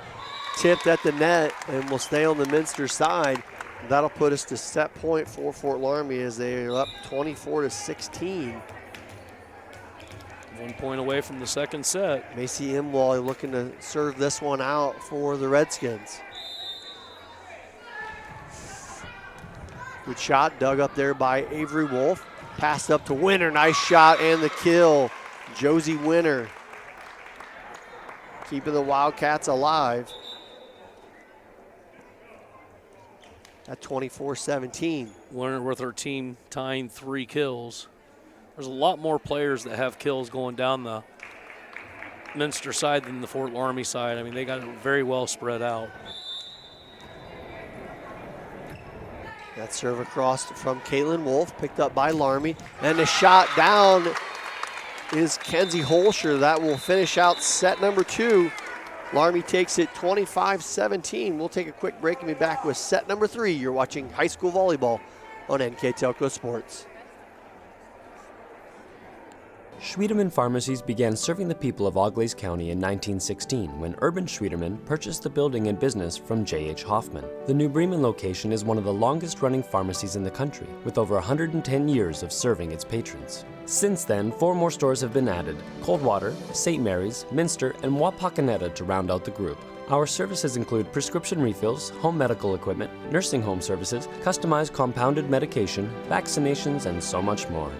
Tipped at the net and will stay on the Minster side. That'll put us to set point for Fort Loramie as they are up 24-16. 1 point away from the second set. Macy Imwall looking to serve this one out for the Redskins. Good shot, dug up there by Avery Wolf. Passed up to Winner, nice shot and the kill. Josie Winner keeping the Wildcats alive at 24-17. Winner with her team tying 3 kills. There's a lot more players that have kills going down the Minster side than the Fort Loramie side. I mean, they got it very well spread out. That serve across from Caitlin Wolf, picked up by Loramie. And the shot down is Kenzie Holscher. That will finish out set number 2. Loramie takes it 25-17. We'll take a quick break and be back with set number 3. You're watching high school volleyball on NKTelco Sports. Schwiedemann Pharmacies began serving the people of Auglaize County in 1916 when Urban Schwiedemann purchased the building and business from J.H. Hoffman. The New Bremen location is one of the longest-running pharmacies in the country, with over 110 years of serving its patrons. Since then, 4 more stores have been added: Coldwater, St. Mary's, Minster, and Wapakoneta to round out the group. Our services include prescription refills, home medical equipment, nursing home services, customized compounded medication, vaccinations, and so much more.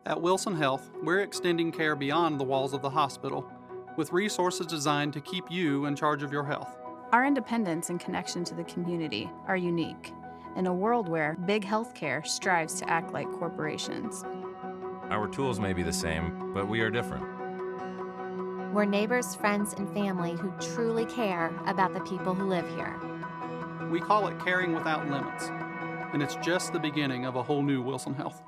At Wilson Health, we're extending care beyond the walls of the hospital, with resources designed to keep you in charge of your health. Our independence and connection to the community are unique in a world where big healthcare strives to act like corporations. Our tools may be the same, but we are different. We're neighbors, friends, and family who truly care about the people who live here. We call it caring without limits, and it's just the beginning of a whole new Wilson Health.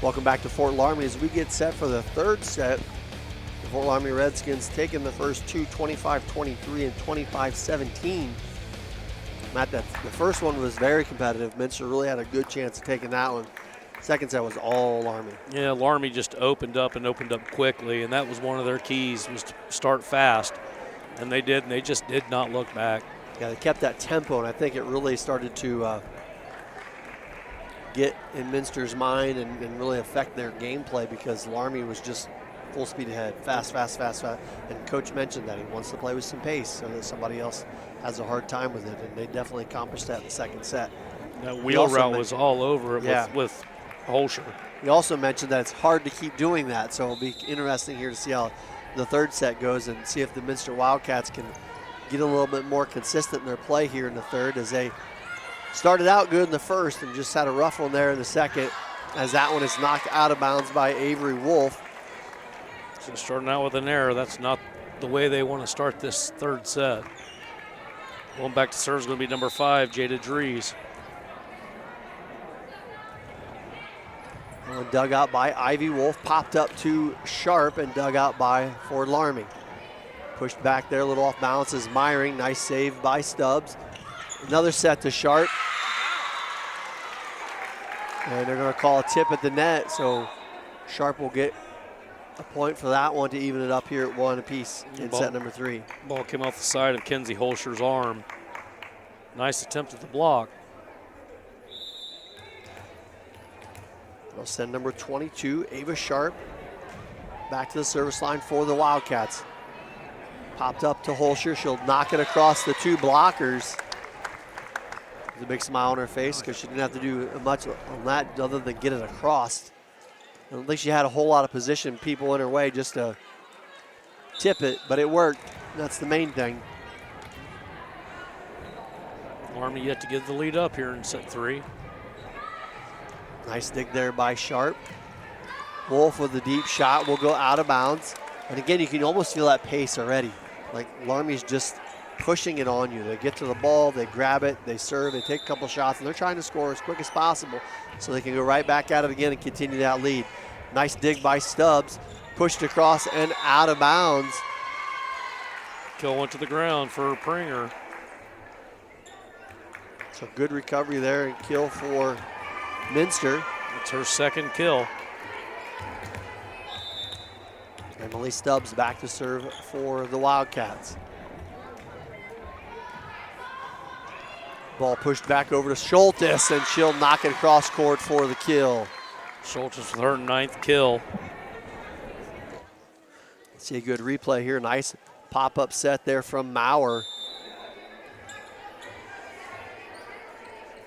Welcome back to Fort Loramie as we get set for the third set. The Fort Loramie Redskins taking the first 2, 25-23 and 25-17. Matt, the first one was very competitive. Minster really had a good chance of taking that one. Second set was all Loramie. Yeah, Loramie just opened up quickly, and that was one of their keys, was to start fast. And they did, and they just did not look back. Yeah, they kept that tempo, and I think it really started to get in Minster's mind and really affect their gameplay, because Loramie was just full speed ahead, fast. And Coach mentioned that he wants to play with some pace so that somebody else has a hard time with it, and they definitely accomplished that in the second set. That wheel route was all over it with Holscher. He also mentioned that it's hard to keep doing that, so it'll be interesting here to see how the third set goes and see if the Minster Wildcats can get a little bit more consistent in their play here in the third, as they started out good in the first and just had a rough one there in the second. as that one is knocked out of bounds by Avery Wolf. So starting out with an error, that's not the way they want to start this third set. Going back to serve is going to be number 5, Jada Dries. Dug out by Ivy Wolf, popped up to Sharp and dug out by Ford Loramie. Pushed back there, a little off balance is Myring. Nice save by Stubbs. Another set to Sharp. And they're going to call a tip at the net, so Sharp will get a point for that one to even it up here at 1 apiece in set number 3. Ball came off the side of Kenzie Holscher's arm. Nice attempt at the block. They'll send number 22, Ava Sharp, back to the service line for the Wildcats. Popped up to Holscher. She'll knock it across the 2 blockers. There's a big smile on her face because she didn't have to do much on that other than get it across. I don't think she had a whole lot of position, people in her way just to tip it, but it worked. That's the main thing. Loramie yet to give the lead up here in set 3. Nice dig there by Sharp. Wolf with a deep shot will go out of bounds. And again, you can almost feel that pace already. Like Laramie's just pushing it on you. They get to the ball, they grab it, they serve, they take a couple shots, and they're trying to score as quick as possible so they can go right back at it again and continue that lead. Nice dig by Stubbs. Pushed across and out of bounds. Kill went to the ground for Pringer. So good recovery there and kill for Minster. It's her second kill. Emily Stubbs back to serve for the Wildcats. Ball pushed back over to Schultes, and she'll knock it across court for the kill. Schultes with her 9th kill. See a good replay here. Nice pop-up set there from Maurer.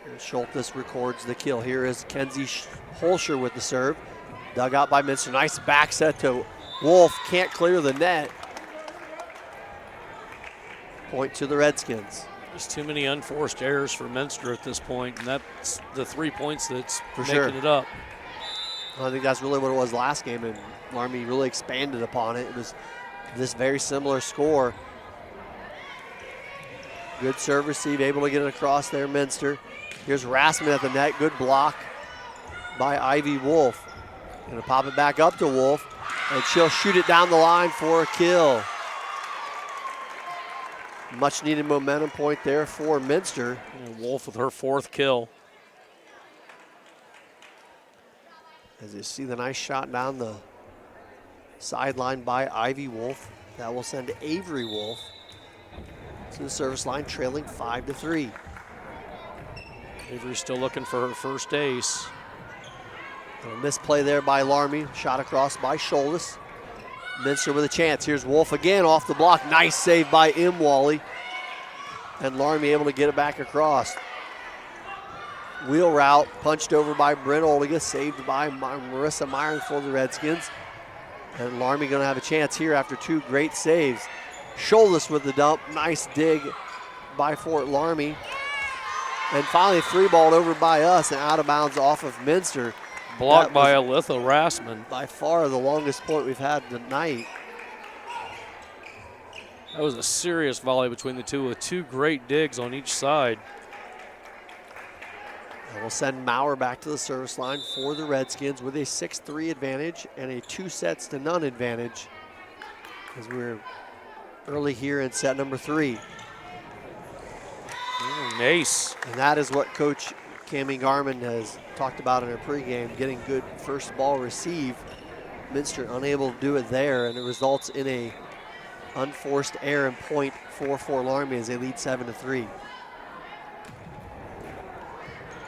And Schultes records the kill. Here is Kenzie Holscher with the serve. Dug out by Minster. Nice back set to Wolf. Can't clear the net. Point to the Redskins. There's too many unforced errors for Minster at this point, and that's the 3 points that's making it up. I think that's really what it was last game, and Loramie really expanded upon it. It was this very similar score. Good serve receive, able to get it across there, Minster. Here's Rassman at the net, good block by Ivy Wolf. Gonna pop it back up to Wolf, and she'll shoot it down the line for a kill. Much needed momentum point there for Minster. And Wolf with her 4th kill. As you see the nice shot down the sideline by Ivy Wolf. That will send Avery Wolf to the service line, trailing 5-3. Avery's still looking for her first ace. A misplay there by Loramie. Shot across by Schultes. Minster with a chance. Here's Wolf again off the block. Nice save by Wally. And Loramie able to get it back across. Wheel route punched over by Brent Oldiga, saved by Marissa Myron for the Redskins. And Loramie going to have a chance here after 2 great saves. Schultes with the dump. Nice dig by Fort Loramie. And finally 3-balled over by us and out of bounds off of Minster. Blocked by Alytha Rassman. By far the longest point we've had tonight. That was a serious volley between the two with 2 great digs on each side. And we'll send Maurer back to the service line for the Redskins with a 6-3 advantage and a 2-0 advantage as we're early here in set number 3. Ace. And that is what Coach Cammie Garman has talked about in her pregame, getting good first ball receive. Minster unable to do it there, and it results in a unforced error and point for Fort Loramie as they lead 7-3.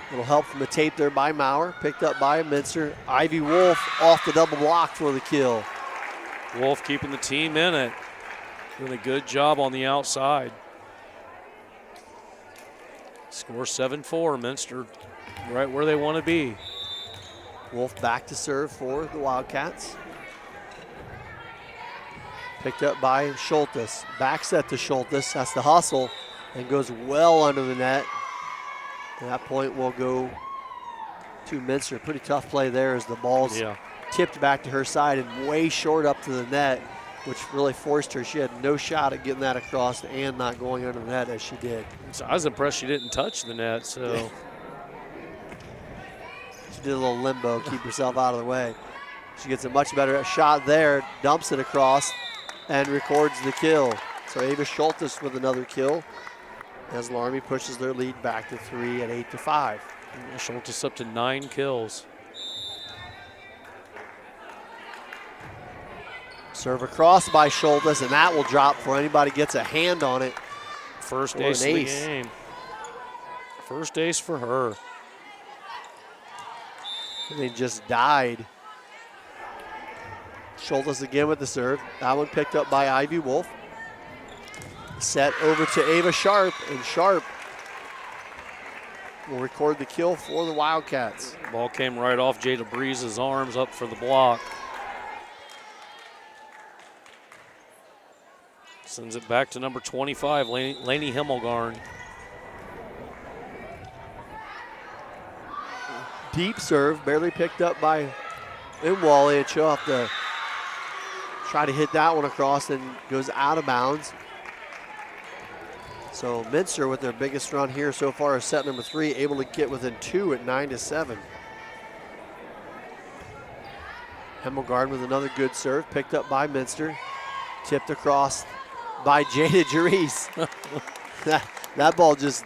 Little help from the tape there by Maurer, picked up by Minster. Ivy Wolf off the double block for the kill. Wolf keeping the team in it. Doing a good job on the outside. Score 7-4, Minster right where they want to be. Wolf back to serve for the Wildcats. Picked up by Schultes. Back set to Schultes, has to hustle and goes well under the net. And that point will go to Minster. Pretty tough play there as the ball's tipped back to her side and way short up to the net, which really forced her. She had no shot at getting that across and not going under the net as she did. So I was impressed she didn't touch the net. So she did a little limbo, keep herself out of the way. She gets a much better shot there, dumps it across, and records the kill. So Ava Schultes with another kill as Loramie pushes their lead back to 3 at 8-5. Schultes up to 9 kills. Serve across by Schultes, and that will drop before anybody gets a hand on it. First ace of the game. First ace for her. And they just died. Schultes again with the serve. That one picked up by Ivy Wolf. Set over to Ava Sharp, and Sharp will record the kill for the Wildcats. Ball came right off Jada Breeze's arms, up for the block. Sends it back to number 25, Lainey Himmelgarn. Deep serve, barely picked up by Wally, and she'll have to try to hit that one across and goes out of bounds. So Minster with their biggest run here so far is set number 3, able to get within 2 at 9-7. Himmelgarn with another good serve, picked up by Minster, tipped across by Jada Jerice. that ball just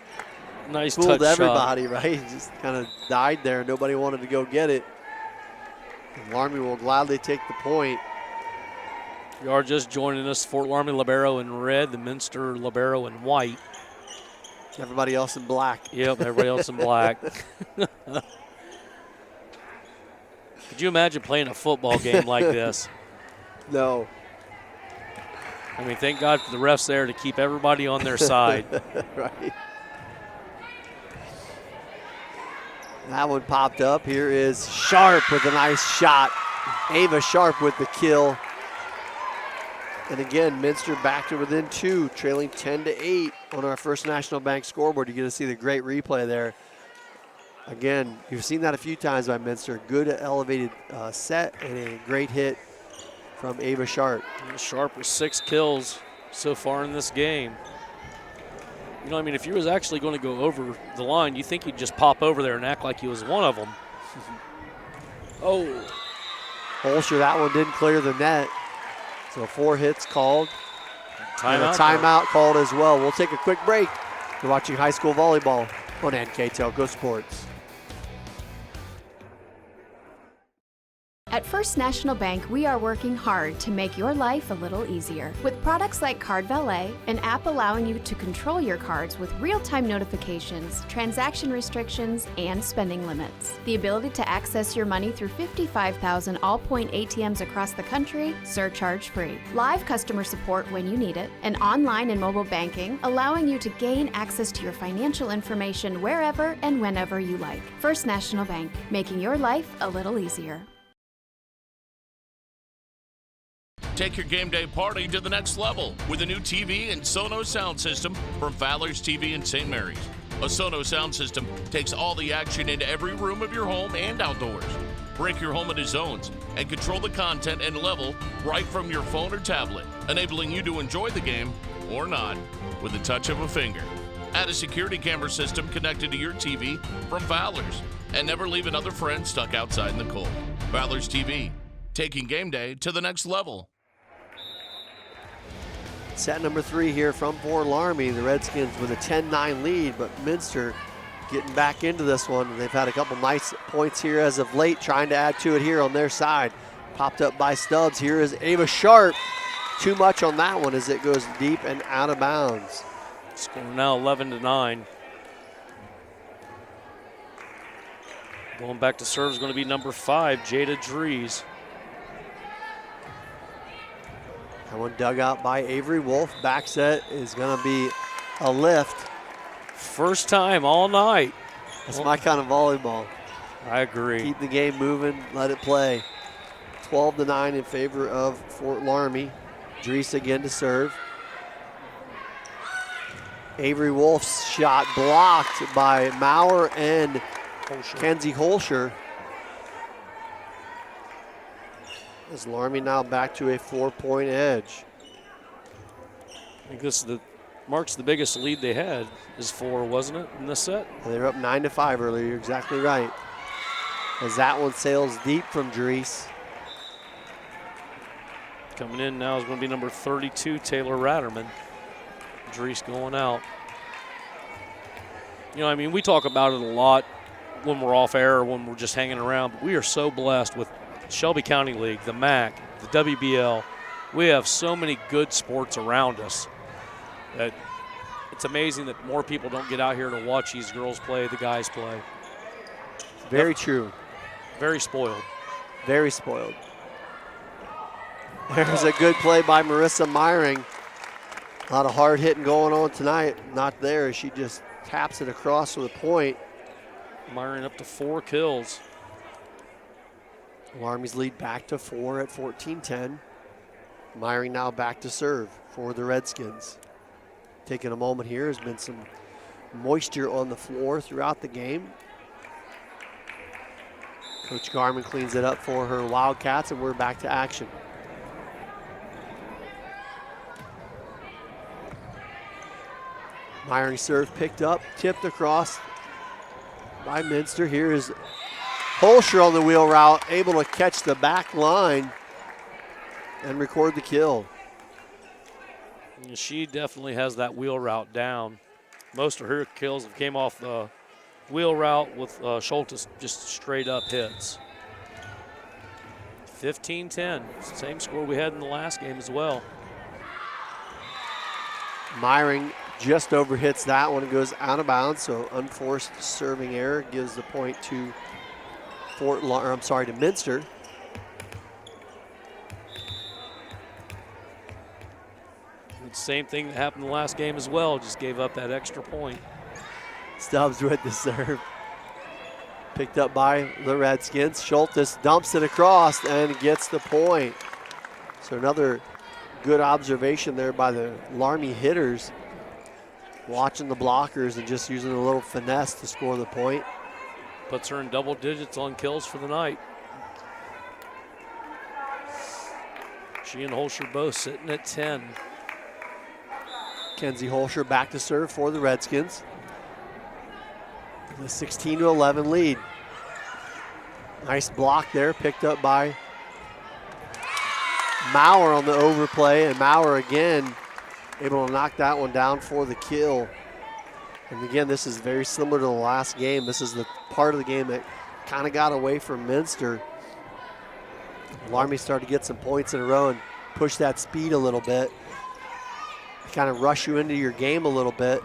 fooled everybody, right? Just kind of died there. Nobody wanted to go get it. And Loramie will gladly take the point. You are just joining us, Fort Loramie libero in red, the Minster libero in white. Everybody else in black. Yep, everybody else in black. Could you imagine playing a football game like this? No. I mean, thank God for the refs there to keep everybody on their side. Right. That one popped up. Here is Sharp with a nice shot. Ava Sharp with the kill. And again, Minster back to within 2, trailing 10-8 on our First National Bank scoreboard. You're going to see the great replay there. Again, you've seen that a few times by Minster. Good elevated set and a great hit from Ava Sharp. Sharp with 6 kills so far in this game. You know, I mean, if he was actually going to go over the line, you think he'd just pop over there and act like he was one of them. Oh. Holscher, that one didn't clear the net. So 4 hits called. And a timeout called as well. We'll take a quick break. You're watching high school volleyball on NKTelco Sports. At First National Bank, we are working hard to make your life a little easier. With products like Card Valet, an app allowing you to control your cards with real-time notifications, transaction restrictions, and spending limits. The ability to access your money through 55,000 all-point ATMs across the country, surcharge-free. Live customer support when you need it, and online and mobile banking, allowing you to gain access to your financial information wherever and whenever you like. First National Bank, making your life a little easier. Take your game day party to the next level with a new TV and Sonos sound system from Fowler's TV in St. Mary's. A Sonos sound system takes all the action into every room of your home and outdoors. Break your home into zones and control the content and level right from your phone or tablet, enabling you to enjoy the game or not with the touch of a finger. Add a security camera system connected to your TV from Fowler's and never leave another friend stuck outside in the cold. Fowler's TV, taking game day to the next level. Set number 3 here from Fort Loramie. The Redskins with a 10-9 lead, but Minster getting back into this one. They've had a couple nice points here as of late, trying to add to it here on their side. Popped up by Stubbs. Here is Ava Sharp. Too much on that one as it goes deep and out of bounds. Score now 11-9. Going back to serve is going to be number 5, Jada Drees. That one dug out by Avery Wolf. Back set is going to be a lift. First time all night. That's my kind of volleyball. I agree. Keep the game moving, let it play. 12-9 in favor of Fort Loramie. Drees again to serve. Avery Wolf's shot blocked by Maurer and Kenzie Holscher. As Loramie now back to a 4-point edge. I think this is marks the biggest lead they had is 4, wasn't it, in this set? They were up 9-5 earlier. You're exactly right. As that one sails deep from Dries. Coming in now is going to be number 32, Taylor Ratterman. Dries going out. You know, I mean, we talk about it a lot when we're off air or when we're just hanging around, but we are so blessed with Shelby County League, the MAC, the WBL. We have so many good sports around us that it's amazing that more people don't get out here to watch these girls play, the guys play. Very true. Very spoiled. Very spoiled. There's a good play by Marissa Meyering. A lot of hard hitting going on tonight. Not there. She just taps it across with a point. Meyering up to 4 kills. Loramie's lead back to 4 at 14-10. Meyering now back to serve for the Redskins. Taking a moment here, has been some moisture on the floor throughout the game. Coach Garman cleans it up for her Wildcats, and we're back to action. Meyering serve picked up, tipped across by Minster. Here is Holscher on the wheel route, able to catch the back line and record the kill. She definitely has that wheel route down. Most of her kills came off the wheel route with Schultes just straight up hits. 15-10, same score we had in the last game as well. Meyering just overhits that one. It goes out of bounds, so unforced serving error gives the point to Minster. Same thing that happened in the last game as well, just gave up that extra point. Stubbs with the serve. Picked up by the Redskins. Schultes dumps it across and gets the point. So another good observation there by the Loramie hitters. Watching the blockers and just using a little finesse to score the point. Puts her in double digits on kills for the night. She and Holscher both sitting at 10. Kenzie Holscher back to serve for the Redskins. The 16-11 lead. Nice block there, picked up by Maurer on the overplay, and Maurer again able to knock that one down for the kill. And again, this is very similar to the last game. This is the part of the game that kind of got away from Minster. Loramie started to get some points in a row and push that speed a little bit. Kind of rush you into your game a little bit.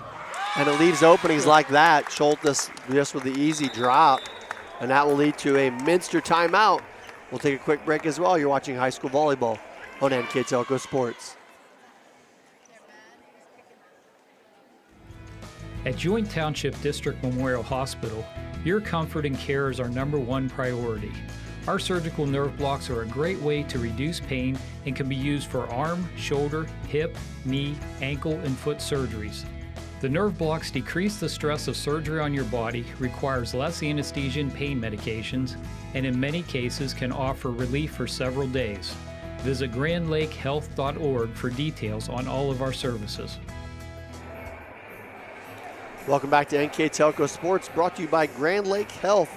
And it leaves openings like that. Schultes just with the easy drop. And that will lead to a Minster timeout. We'll take a quick break as well. You're watching high school volleyball on NKTelco Sports. At Joint Township District Memorial Hospital, your comfort and care is our #1 priority. Our surgical nerve blocks are a great way to reduce pain and can be used for arm, shoulder, hip, knee, ankle, and foot surgeries. The nerve blocks decrease the stress of surgery on your body, requires less anesthesia and pain medications, and in many cases can offer relief for several days. Visit grandlakehealth.org for details on all of our services. Welcome back to NKTelco Sports, brought to you by Grand Lake Health.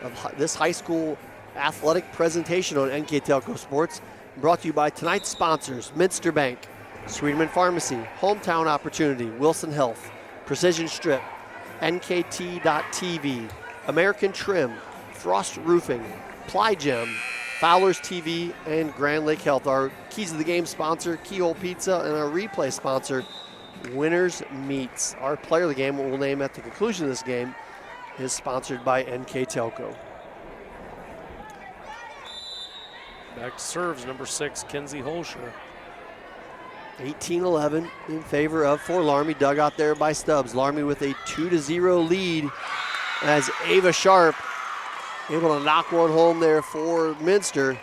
Of this high school athletic presentation on NKTelco Sports, brought to you by tonight's sponsors: Minster Bank, Sweeterman Pharmacy, Hometown Opportunity, Wilson Health, Precision Strip, NKT.TV, American Trim, Frost Roofing, Plygem, Fowler's TV, and Grand Lake Health. Our Keys of the Game sponsor, Keyhole Pizza, and our replay sponsor, Winners Meats. Our player of the game, what we'll name at the conclusion of this game, is sponsored by NKTelco. Back to serves, number 6, Kenzie Holscher. 18-11 in favor of for Loramie, dug out there by Stubbs. Loramie with a 2-0 lead as Ava Sharp able to knock one home there for Minster.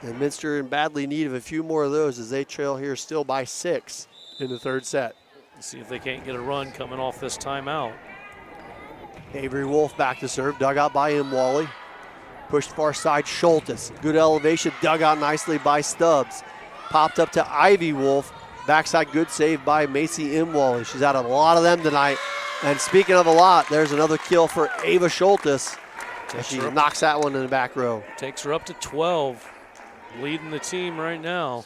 And Minster in badly need of a few more of those as they trail here still by 6 in the third set. Let's see if they can't get a run coming off this timeout. Avery Wolf back to serve, dug out by Wally. Pushed far side, Schultes. Good elevation, dug out nicely by Stubbs. Popped up to Ivy Wolf. Backside, good save by Macy Wally. She's had a lot of them tonight. And speaking of a lot, there's another kill for Ava Schultes. She knocks that one in the back row. Takes her up to 12, leading the team right now.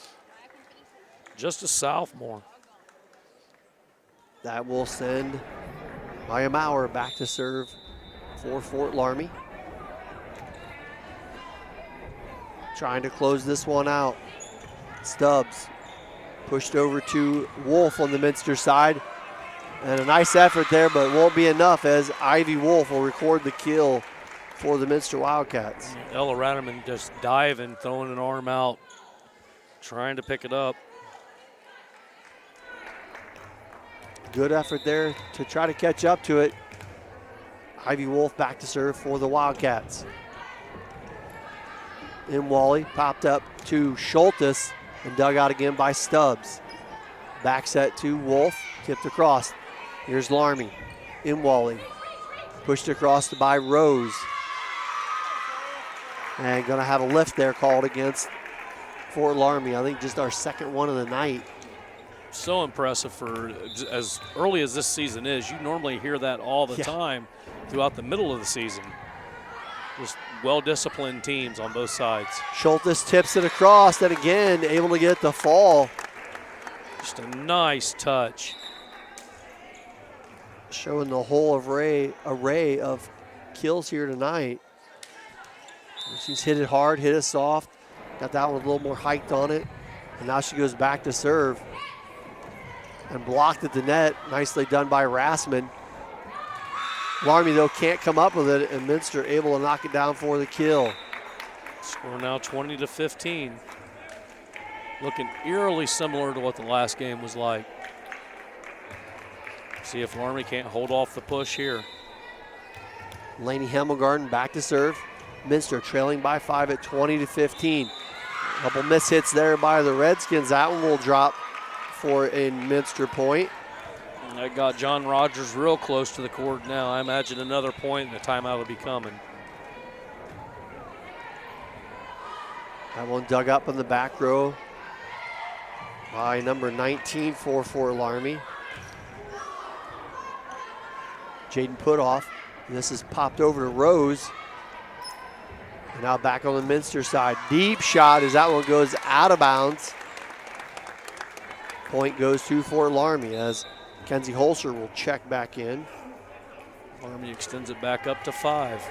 Just a sophomore. That will send Maya Maurer back to serve for Fort Laramie. Trying to close this one out. Stubbs pushed over to Wolf on the Minster side. And a nice effort there, but won't be enough as Ivy Wolf will record the kill for the Minster Wildcats. Ella Radaman just diving, throwing an arm out, trying to pick it up. Good effort there to try to catch up to it. Ivy Wolf back to serve for the Wildcats. Wally popped up to Schultes and dug out again by Stubbs. Back set to Wolf, tipped across. Here's Laramie. Wally pushed across by Rose. And going to have a lift there called against Fort Laramie. I think just our second one of the night. So impressive for as early as this season is. You normally hear that all the time throughout the middle of the season. Just well-disciplined teams on both sides. Schultes tips it across, and again, able to get the fall. Just a nice touch. Showing the whole array of kills here tonight. She's hit it hard, hit it soft. Got that one a little more hiked on it. And now she goes back to serve. And blocked at the net. Nicely done by Rassman. Laramie, though, can't come up with it, and Minster able to knock it down for the kill. Score now 20-15. Looking eerily similar to what the last game was like. See if Laramie can't hold off the push here. Lainey Hemmelgarden back to serve. Minster trailing by 5 at 20-15. A couple mishits there by the Redskins. That one will drop for a Minster point. I got John Rogers real close to the court now. I imagine another point and the timeout will be coming. That one dug up in the back row by number 19 for Fort Laramie. Jaden Putoff. This is popped over to Rose. And now back on the Minster side. Deep shot as that one goes out of bounds. Point goes to Fort Laramie as Kenzie Holscher will check back in. Laramie extends it back up to 5.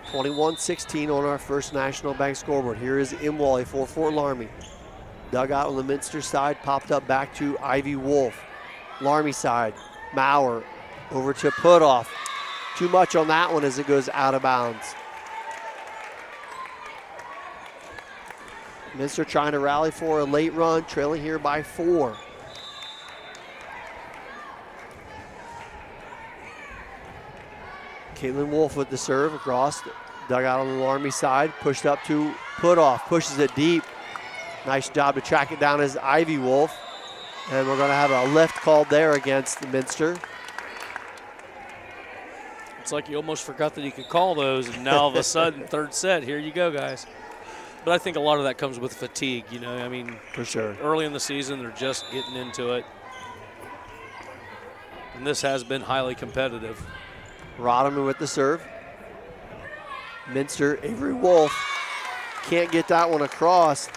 21-16 on our First National Bank scoreboard. Here is Wally for Fort Laramie. Dug out on the Minster side, popped up back to Ivy Wolf. Laramie side, Maurer over to Putoff. Too much on that one as it goes out of bounds. Minster trying to rally for a late run, trailing here by 4. Caitlin Wolf with the serve across, dug out on the Laramie side, pushed up to Putoff, pushes it deep. Nice job to track it down as Ivy Wolf. And we're going to have a lift called there against the Minster. It's like you almost forgot that you could call those, and now all of a sudden, third set, here you go, guys. But I think a lot of that comes with fatigue, you know. I mean, for sure. Early in the season, they're just getting into it. And this has been highly competitive. Rodman with the serve. Minster, Avery Wolf can't get that one across.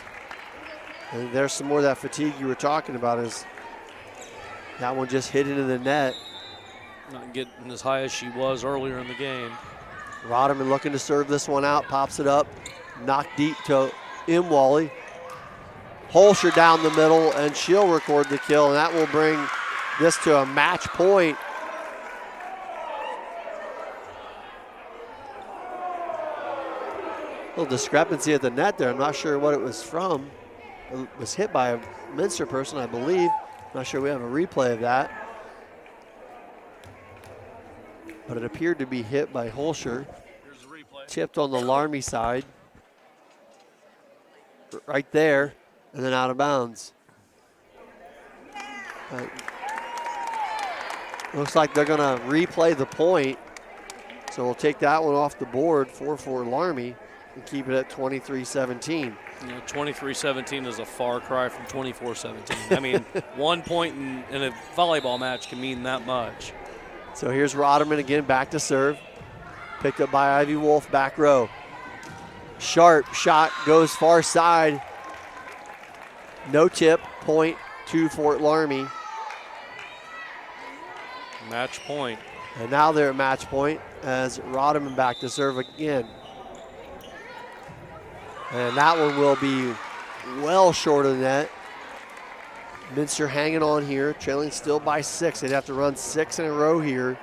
And there's some more of that fatigue you were talking about as that one just hit into the net. Not getting as high as she was earlier in the game. Rodman looking to serve this one out, pops it up. Knocked deep to Wally. Holscher down the middle, and she'll record the kill, and that will bring this to a match point. A little discrepancy at the net there. I'm not sure what it was from. It was hit by a Minster person, I believe. Not sure we have a replay of that. But it appeared to be hit by Holscher. Tipped on the Laramie side. Right there, and then out of bounds. Looks like they're going to replay the point. So we'll take that one off the board for Loramie and keep it at 23-17. 23-17 is a far cry from 24-17. I mean, 1 point in a volleyball match can mean that much. So here's Rotterman again, back to serve. Picked up by Ivy Wolf, back row. Sharp shot goes far side. No tip, point to Fort Loramie. Match point. And now they're at match point as Rotterman back to serve again. And that one will be well short of the net. Minster hanging on here, trailing still by 6. They'd have to run 6 in a row here.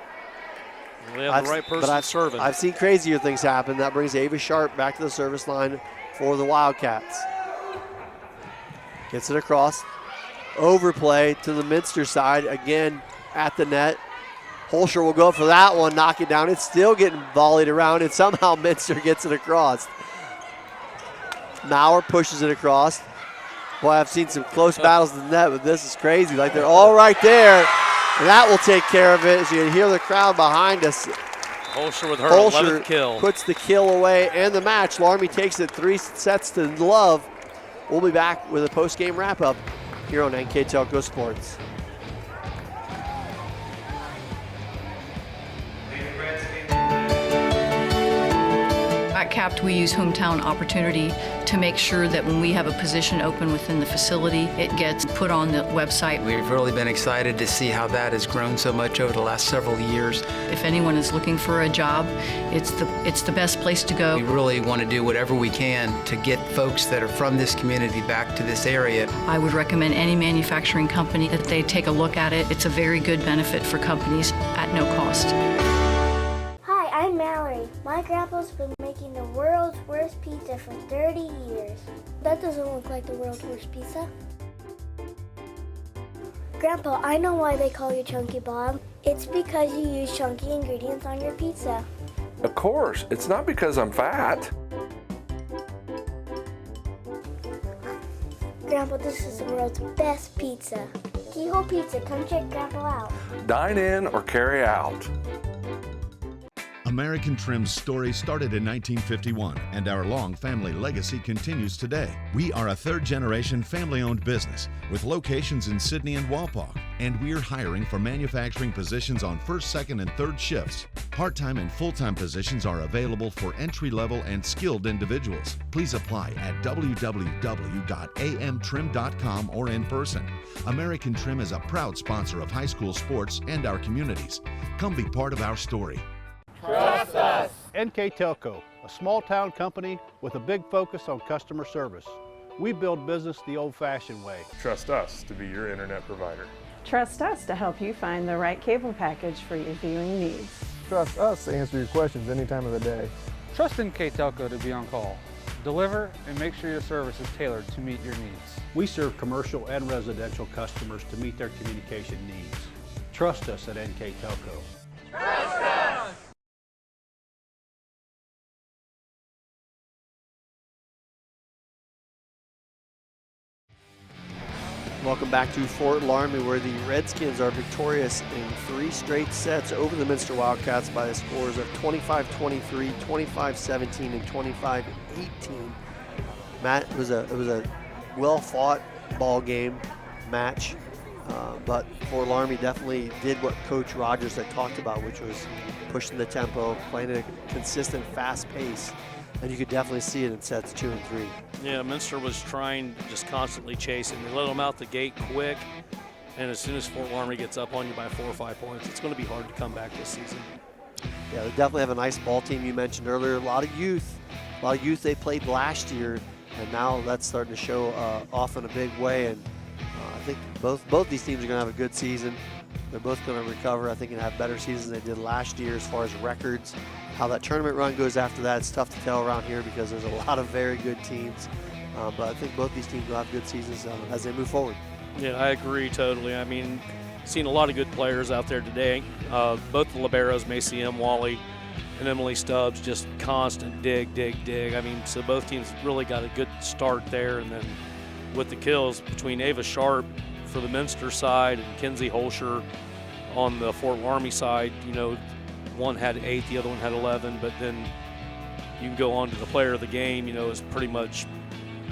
They have the right person serving. I've seen crazier things happen. That brings Ava Sharp back to the service line for the Wildcats. Gets it across. Overplay to the Minster side, again at the net. Holscher will go for that one, knock it down. It's still getting volleyed around, and somehow Minster gets it across. Maurer pushes it across. Boy, I've seen some close battles in the net, but this is crazy. Like, they're all right there, and that will take care of it. As you can hear the crowd behind us. Holscher with her 11th kill. Puts the kill away and the match. Loramie takes it 3 sets to love. We'll be back with a post-game wrap-up here on NKTelco Sports. At CAPT, we use hometown opportunity to make sure that when we have a position open within the facility, it gets put on the website. We've really been excited to see how that has grown so much over the last several years. If anyone is looking for a job, it's the best place to go. We really want to do whatever we can to get folks that are from this community back to this area. I would recommend any manufacturing company that they take a look at it. It's a very good benefit for companies at no cost. Hi, I'm Mallory. My grandpa's been making the world's worst pizza for 30 years. That doesn't look like the world's worst pizza. Grandpa, I know why they call you Chunky Bob. It's because you use chunky ingredients on your pizza. Of course, it's not because I'm fat. Grandpa, this is the world's best pizza. Keyhole Pizza, come check Grandpa out. Dine in or carry out. American Trim's story started in 1951, and our long family legacy continues today. We are a third-generation family-owned business with locations in Sydney and Walpock, and we're hiring for manufacturing positions on first, second, and third shifts. Part-time and full-time positions are available for entry-level and skilled individuals. Please apply at www.amtrim.com or in person. American Trim is a proud sponsor of high school sports and our communities. Come be part of our story. Trust us. NKTelco, a small-town company with a big focus on customer service. We build business the old-fashioned way. Trust us to be your internet provider. Trust us to help you find the right cable package for your viewing needs. Trust us to answer your questions any time of the day. Trust NKTelco to be on call. Deliver and make sure your service is tailored to meet your needs. We serve commercial and residential customers to meet their communication needs. Trust us at NKTelco. Trust us! Welcome back to Fort Loramie, where the Redskins are victorious in 3 straight sets over the Minster Wildcats by the scores of 25-23, 25-17, and 25-18. Matt, it was a well-fought ball game match, but Fort Loramie definitely did what Coach Rogers had talked about, which was pushing the tempo, playing at a consistent, fast pace, and you could definitely see it in sets 2 and 3. Yeah, Minster was trying, just constantly chasing. They let them out the gate quick, and as soon as Fort Loramie gets up on you by 4 or 5 points, it's going to be hard to come back this season. Yeah, they definitely have a nice ball team. You mentioned earlier, a lot of youth they played last year, and now that's starting to show off in a big way. And I think both these teams are going to have a good season. They're both going to recover, I think, and have better seasons than they did last year as far as records. How that tournament run goes after that, it's tough to tell around here because there's a lot of very good teams. But I think both these teams will have good seasons as they move forward. Yeah, I agree totally. I mean, seen a lot of good players out there today. Both the liberos, Macy M. Wally and Emily Stubbs, just constant dig. I mean, so both teams really got a good start there. And then with the kills between Ava Sharp for the Minster side and Kenzie Holscher On the Fort Loramie side, you know, one had 8, the other one had 11, but then you can go on to the player of the game, you know, is pretty much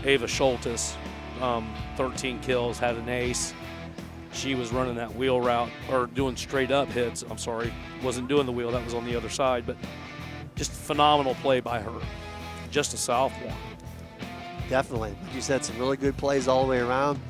Ava Schultes, 13 kills, had an ace. She was running that wheel route, or doing straight up hits, I'm sorry. Wasn't doing the wheel, that was on the other side, but just phenomenal play by her. Just a sophomore. Definitely. Like you said, some really good plays all the way around.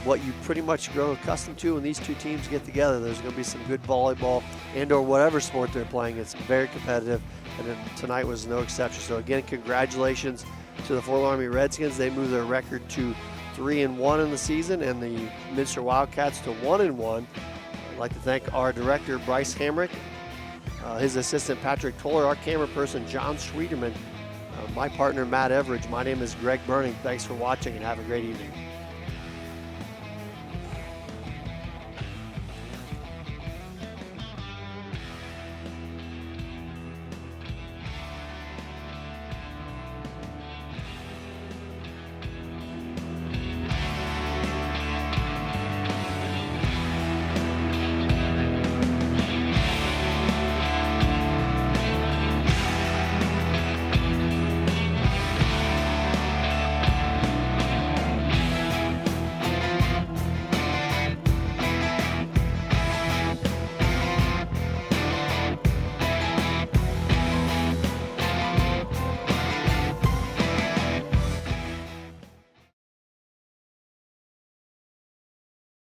What you pretty much grow accustomed to when these two teams get together. There's going to be some good volleyball and or whatever sport they're playing. It's very competitive, and then tonight was no exception. So again, congratulations to the Fort Loramie Redskins. They moved their record to 3-1 in the season, and the Minster Wildcats to 1-1. I'd like to thank our director, Bryce Hamrick, his assistant, Patrick Toller, our camera person, John Schwederman, my partner, Matt Everidge. My name is Greg Burning. Thanks for watching, and have a great evening.